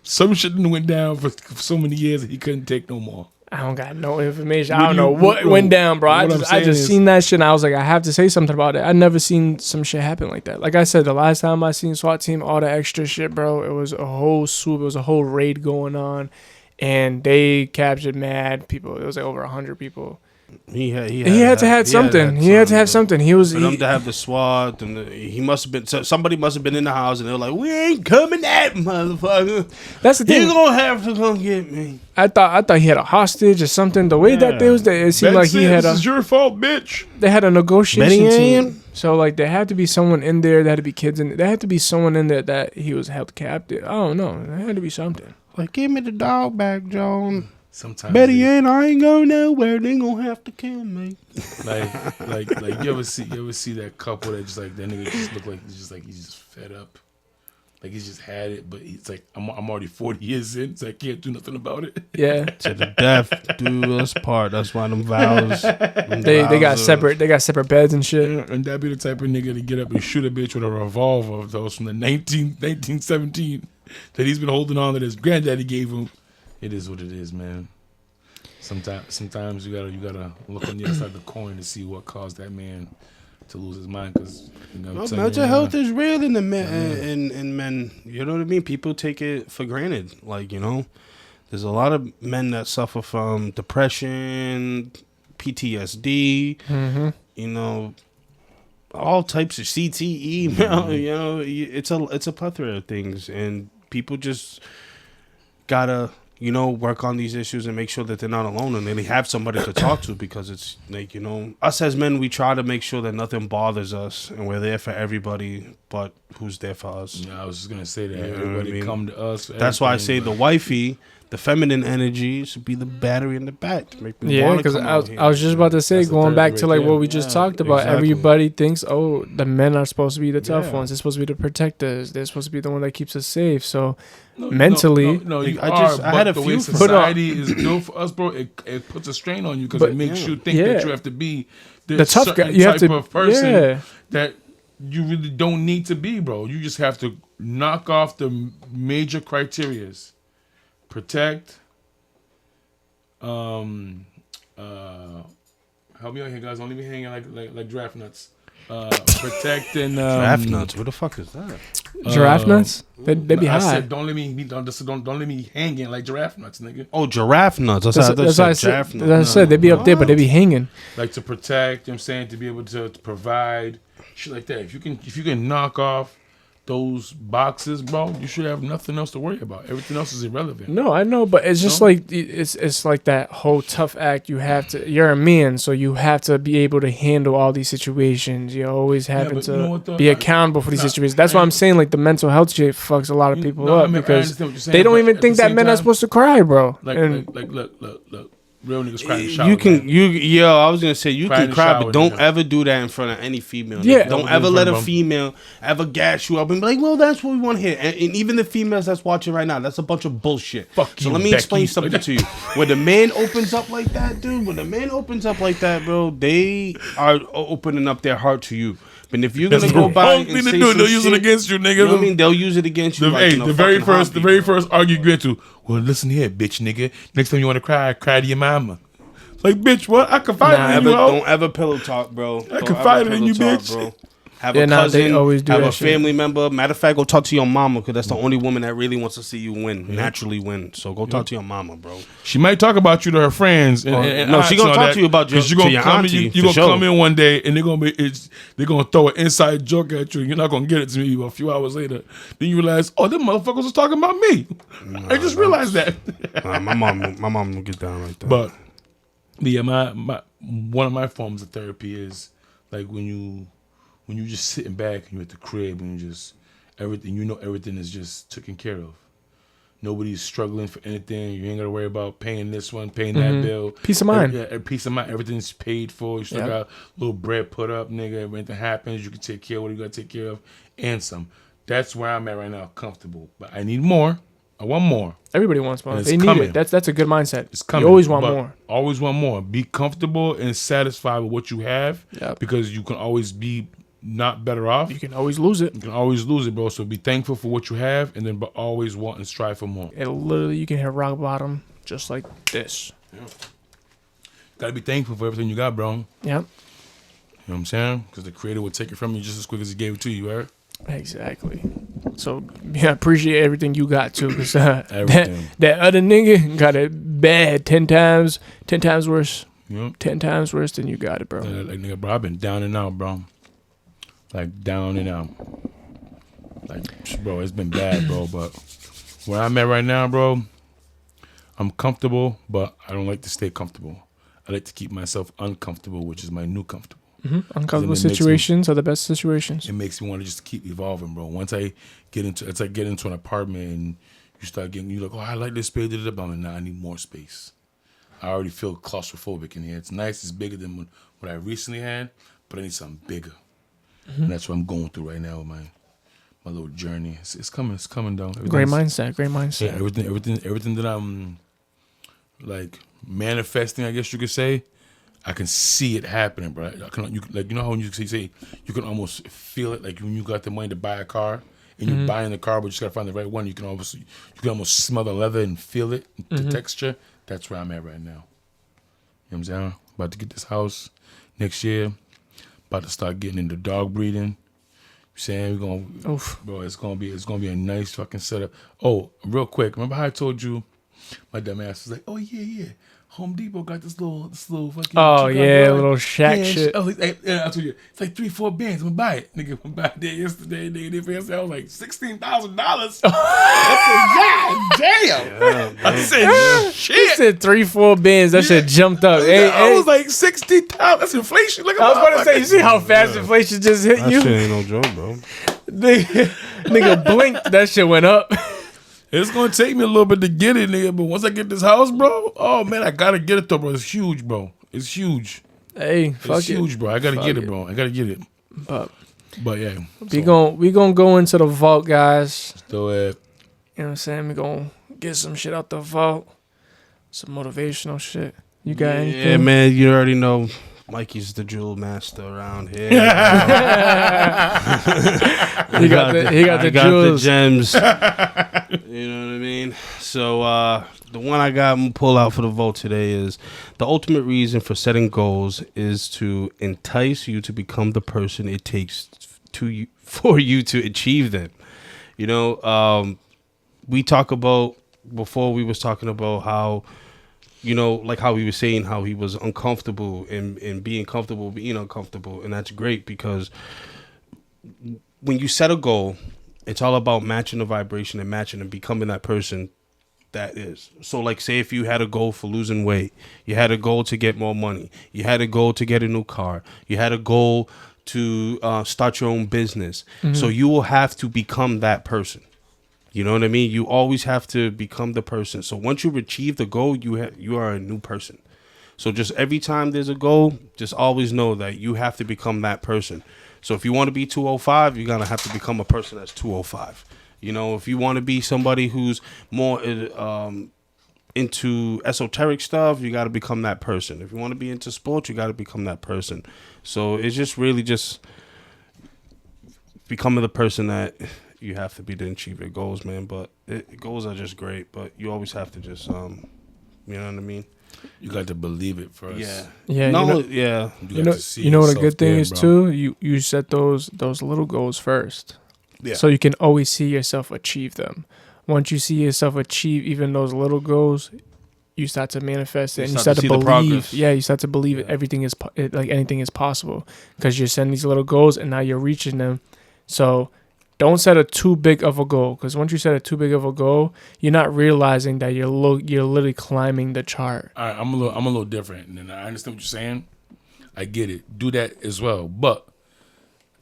Some shit went down for so many years that he couldn't take no more. I don't got no information. I don't know what went down, bro. I just seen that shit and I was like, I have to say something about it. I never seen some shit happen like that. Like I said, the last time I seen SWAT team, all the extra shit, bro, it was a whole swoop. It was a whole raid going on. And they captured mad people. It was like over 100 people. He had to have something. He had to have something. He was for them to have the SWAT, and he must have been. Somebody must have been in the house, and they were like, "We ain't coming at motherfucker. That's the thing. You gonna have to come get me." I thought he had a hostage or something. The way that they was there, it seemed like he had. This is your fault, bitch. They had a negotiation team. So like there had to be someone in there. There had to be kids in there. There had to be someone in there that he was held captive. I don't know. There had to be something. Like, give me the dog back, John. Sometimes Betty and I ain't going nowhere. They gonna have to kill me. Like you ever see that couple that just like that nigga just look like he's just fed up, like he's just had it, but he's like I'm already 40 years in, so I can't do nothing about it. Yeah, to the death do us part. That's why them vows. They got separate beds and shit. And that be the type of nigga to get up and shoot a bitch with a revolver of those from the 1917 that he's been holding on that his granddaddy gave him. It is what it is, man. Sometimes you gotta look on the other side of the coin to see what caused that man to lose his mind. Because mental health is real in the men. In men, you know what I mean. People take it for granted. Like, there's a lot of men that suffer from depression, PTSD. Mm-hmm. All types of CTE. Mm-hmm. It's a plethora of things, and people just gotta work on these issues and make sure that they're not alone and they have somebody to talk to, because it's like, us as men, we try to make sure that nothing bothers us and we're there for everybody, but who's there for us? Yeah, I was just gonna say that. Everybody come to us. That's why I say the wifey, the feminine energy, should be the battery in the back to make me because I was just about to say, going back to like what we just talked about, exactly. Everybody thinks, the men are supposed to be the tough ones. They're supposed to be the protectors. They're supposed to be the one that keeps us safe. So mentally, I had a few. Society is built for us, bro. It puts a strain on you because it makes you think that you have to be the tough guy. You have to of person that you really don't need to be, bro. You just have to knock off the major criterias. Protect, Help me out here, guys. Don't leave me hanging like draft nuts. Protecting Draft nuts. What the fuck is that? Giraffe nuts? They be high. I said don't let me hanging like giraffe nuts, nigga. Oh, giraffe nuts. That's what I said. They be up there, but they be hanging. Like to protect. You know what I'm saying, to be able to provide shit like that. If you can knock off those boxes, bro, you should have nothing else to worry about. Everything else is irrelevant. No, I know, but it's just like it's like that whole tough act. You're a man, so you have to be able to handle all these situations. You're always having to be accountable for these situations. That's why I'm saying like the mental health shit fuks a lot of people up because they don't even think that men are supposed to cry, bro. Like look. Real niggas cry in the shower. I was gonna say you can cry, but don't ever do that in front of any female. Yeah, don't ever let a female ever gas you up and be like, "Well, that's what we want to hear." And even the females that's watching right now, that's a bunch of bullshit. Fuck so you, let me Becky. explain something to you. When the man opens up like that, dude, bro, they are opening up their heart to you. But if you're gonna go by and say some they'll use it against you, nigga. You know what I mean? They'll use it against you. The very first argument you get to. Well, listen here, bitch, nigga. Next time you want to cry to your mama. Like, bitch, what? I confide in you, Don't ever pillow talk, bro. I confide in you, bitch. Bro. Have a cousin, they always do have that a family member. Matter of fact, go talk to your mama because that's the only woman that really wants to see you win, naturally win. So go talk to your mama, bro. She might talk about you to her friends. No, she gonna talk to you about your auntie. You're gonna come in one day and they're gonna throw an inside joke at you. And you're not gonna get it to me a few hours later. Then you realize, oh, them motherfuckers was talking about me. I just realized that. My mom don't get down like that. But yeah, my one of my forms of therapy is like when you just sitting back and you're at the crib and everything is just taken care of. Nobody's struggling for anything. You ain't gotta worry about paying this one, paying that bill. Peace of mind. Peace of mind. Everything's paid for. You still got a little bread put up, nigga. If anything happens, you can take care of what you gotta take care of and some. That's where I'm at right now, comfortable. But I need more. I want more. Everybody wants more. They coming. need it. That's a good mindset. It's coming. You always want more. Always want more. Be comfortable and satisfied with what you have because you can always be not better off. You can always lose it. You can always lose it, bro. So be thankful for what you have and then but always want and strive for more. You can hit rock bottom just like this. Yeah. Gotta be thankful for everything you got, bro. Yep. You know what I'm saying? Because the creator will take it from you just as quick as he gave it to you, right? Exactly. So appreciate everything you got too, because that other nigga got it bad 10 times worse. Yep. 10 times worse than you got it, bro. Like nigga, bro, I've been down and out, bro. Like down and out. Like, bro, it's been bad, bro. But where I'm at right now, bro, I'm comfortable, but I don't like to stay comfortable. I like to keep myself uncomfortable, which is my new comfortable. Uncomfortable situations are the best situations. It makes me want to just keep evolving, bro. Once I get into an apartment and you start you're like, oh, I like this space. I'm like, nah, I need more space. I already feel claustrophobic in here. It's nice. It's bigger than what I recently had, but I need something bigger. And that's what I'm going through right now with my little journey. It's coming down. Great mindset. Yeah, everything that I'm like manifesting, I guess you could say. I can see it happening, bro. You know how when you say you can almost feel it, like when you got the money to buy a car and you're buying the car, but you just gotta find the right one. You can almost smell the leather and feel it, the texture. That's where I'm at right now. You know what I'm saying? About to get this house next year. About to start getting into dog breeding. Saying bro, it's gonna be a nice fucking setup. Oh, real quick, remember how I told you my dumb ass was like, oh yeah. Home Depot got this little fucking. Oh yeah, little shack shit. I told you, it's like 3-4 bands. I'm gonna buy it, nigga. I'm buy it there yesterday. Nigga, they said I was like $16,000. I said, God damn. I said, shit. He said 3-4 bands. That shit jumped up. I was like 60,000. That's inflation. Look at I was about to say, you see how fast inflation just hit you? That shit ain't no joke, bro. Nigga blinked. That shit went up. It's gonna take me a little bit to get it, nigga. But once I get this house, bro, oh man, I gotta get it though, bro. It's huge, bro. It's huge. Hey, fuck it's huge, bro. I gotta get it, bro. I gotta get it. But yeah, we gonna go into the vault, guys. Still You know what I'm saying? We gonna get some shit out the vault, some motivational shit. You got anything? Yeah, man. You already know. Mikey's the jewel master around here. he got the jewels. The gems. You know what I mean? So the one I got to pull out for the vote today is the ultimate reason for setting goals is to entice you to become the person it takes for you to achieve them. You know, we talk about before we was talking about how, you know, like how he was saying how he was uncomfortable and being comfortable, being uncomfortable. And that's great because when you set a goal, it's all about matching the vibration and matching and becoming that person that is. So like say if you had a goal for losing weight, you had a goal to get more money, you had a goal to get a new car, you had a goal to start your own business. So you will have to become that person. You know what I mean? You always have to become the person. So once you achieve the goal, you are a new person. So just every time there's a goal, just always know that you have to become that person. So if you want to be 205, you're going to have to become a person that's 205. You know, if you want to be somebody who's more into esoteric stuff, you got to become that person. If you want to be into sports, you got to become that person. So it's just really just becoming the person that you have to be to achieve your goals, man. But goals are just great, but you always have to just, you know what I mean? You got to believe it first. Yeah. Yeah. No, You You know what a good thing there, is bro. too? You set those little goals first. Yeah. So you can always see yourself achieve them. Once you see yourself achieve even those little goals, you start to manifest it, and you start to see the believe. progress. Yeah, you start to believe everything is like anything is possible because you're setting these little goals and now you're reaching them. So don't set a too big of a goal, because once you set a too big of a goal, you're not realizing that you're literally climbing the chart. All right, I'm a little different, and I understand what you're saying. I get it. Do that as well. But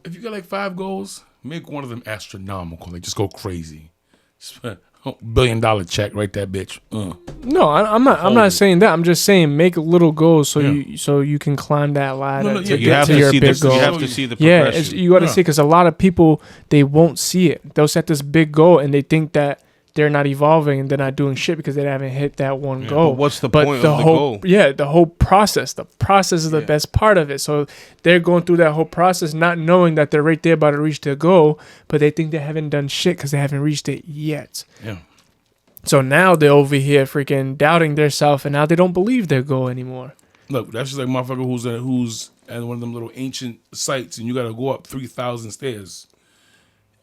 if you got like 5 goals, make one of them astronomical. Like just go crazy. Spend $1 billion check, write that bitch. No, I'm not. I'm not it. saying that. I'm just saying make little goals so Yeah. you can climb that ladder No, yeah, to you get have to to your see big the, goal. you have to see the Yeah, progression. you got to Yeah. see, because a lot of people, they won't see it. They'll set this big goal and they think that they're not evolving and they're not doing shit because they haven't hit that one goal. But what's the point of the whole goal? Yeah, the whole process. The process is the best part of it. So they're going through that whole process not knowing that they're right there about to reach their goal, but they think they haven't done shit because they haven't reached it yet. Yeah. So now they're over here freaking doubting their self, and now they don't believe their goal anymore. Look, that's just like a motherfucker who's at one of them little ancient sites, and you got to go up 3,000 stairs.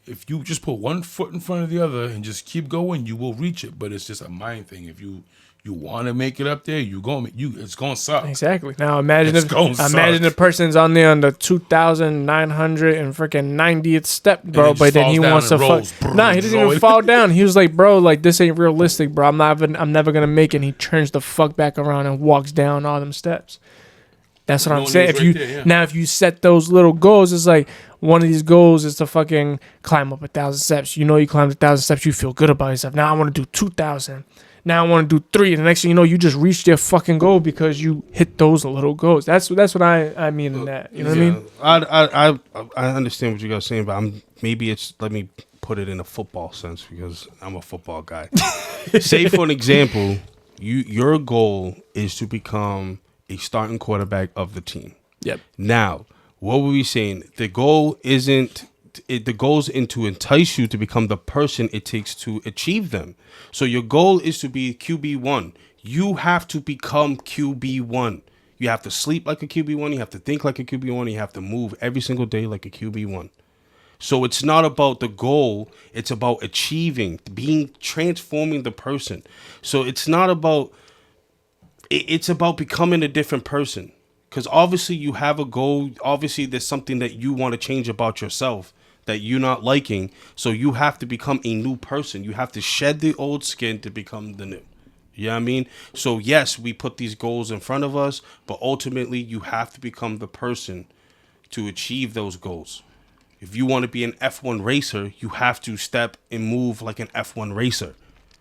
If you just put one foot in front of the other and just keep going, you will reach it. But it's just a mind thing. If you want to make it up there, it's gonna suck. Exactly. Now imagine It's gonna suck. the person's on there on the 2,900 and freaking 90th step, bro. then But just then he falls down wants to and fuck. rolls. Nah, he doesn't even Rolling. fall down. He was like, bro, like this ain't realistic, bro. I'm never gonna make it. And he turns the fuck back around and walks down all them steps. That's what I'm Knowing saying. it was right there, yeah. Now if you set those little goals, it's like one of these goals is to fucking climb up 1,000 steps. You know, you climbed 1,000 steps, you feel good about yourself. Now I want to do 2,000. Now I want to do 3. And the next thing you know, you just reached your fucking goal because you hit those little goals. That's what I mean in that. You know what I mean? I understand what you guys are saying, but let me put it in a football sense because I'm a football guy. Say for an example, your goal is to become a starting quarterback of the team. Yep. Now, what were we saying? The goal isn't to entice you to become the person it takes to achieve them. So your goal is to be QB1. You have to become QB1. You have to sleep like a QB1. You have to think like a QB1. You have to move every single day like a QB1. So it's not about the goal. It's about achieving, transforming the person. So it's not about, it's about becoming a different person. Because obviously you have a goal. Obviously there's something that you want to change about yourself that you're not liking. So you have to become a new person. You have to shed the old skin to become the new. You know what I mean? So yes, we put these goals in front of us, but ultimately you have to become the person to achieve those goals. If you want to be an F1 racer, you have to step and move like an F1 racer.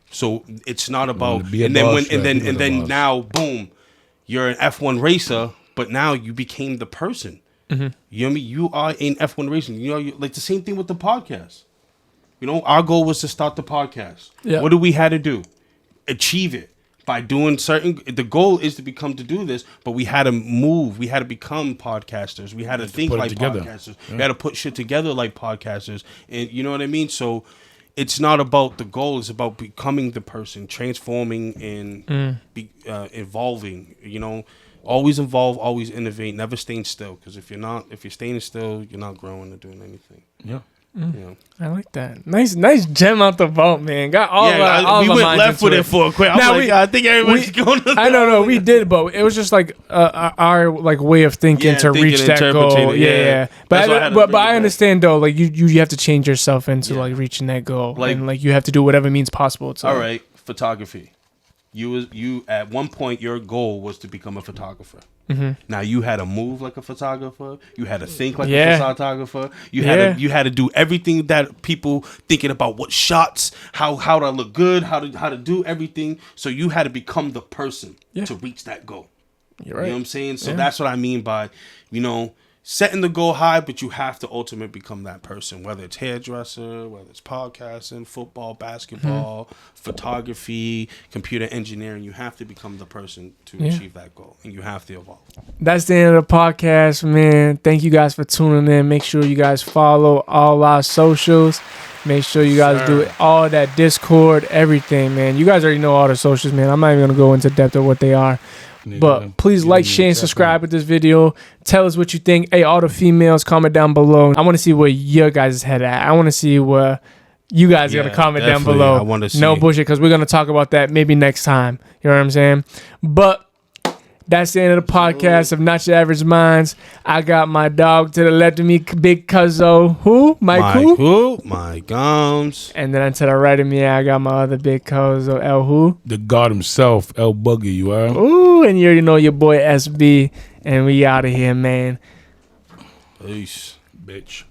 So it's not about, and then now boom, you're an F1 racer, but now you became the person. Mm-hmm. You know what I mean? You are in F1 racing. You know, like the same thing with the podcast. You know, our goal was to start the podcast. Yeah. What do we had to do? Achieve it by doing the goal is to do this, but we had to move. We had to become podcasters. We had to think like podcasters. Yeah. We had to put shit together like podcasters. And you know what I mean? So it's not about the goal. It's about becoming the person, transforming and evolving. You know, always evolve, always innovate, never staying still. Because if you're staying still, you're not growing or doing anything. Yeah. You know? I like that. Nice gem out the vault, man. Got all we of went our left with it for a quick. I think everybody's going to. I don't know. We did, but it was just like our like way of thinking to reach that goal. Yeah. But I understand though. Like you have to change yourself into like reaching that goal, and like you have to do whatever means possible. All right, photography. You at one point your goal was to become a photographer. Mm-hmm. Now you had to move like a photographer. You had to think like a photographer. You had to do everything that people thinking about what shots, how to look good, how to do everything. So you had to become the person to reach that goal. You're right. You know what I'm saying? So that's what I mean by, setting the goal high, but you have to ultimately become that person, whether it's hairdresser, whether it's podcasting, football, basketball, photography, computer engineering. You have to become the person to achieve that goal, and you have to evolve. That's the end of the podcast, man. Thank you guys for tuning in. Make sure you guys follow all our socials. Make sure you guys do all that Discord, everything, man. You guys already know all the socials, man. I'm not even going to go into depth of what they are. But please like, share, and subscribe with this video. Tell us what you think. Hey, all the females, comment down below. I want to see where your guys' head at. I want to see where you guys are going to comment down below. I want to see. No bullshit, because we're going to talk about that maybe next time. You know what I'm saying? But that's the end of the podcast of Not Your Average Minds. I got my dog to the left of me, Big Cuzzo. Who? Mike who? Mike Gums. And then to the right of me, I got my other Big Cuzzo, El who? The God himself, El Buggy, you are. Ooh, and you already know your boy SB. And we out of here, man. Peace. Bitch.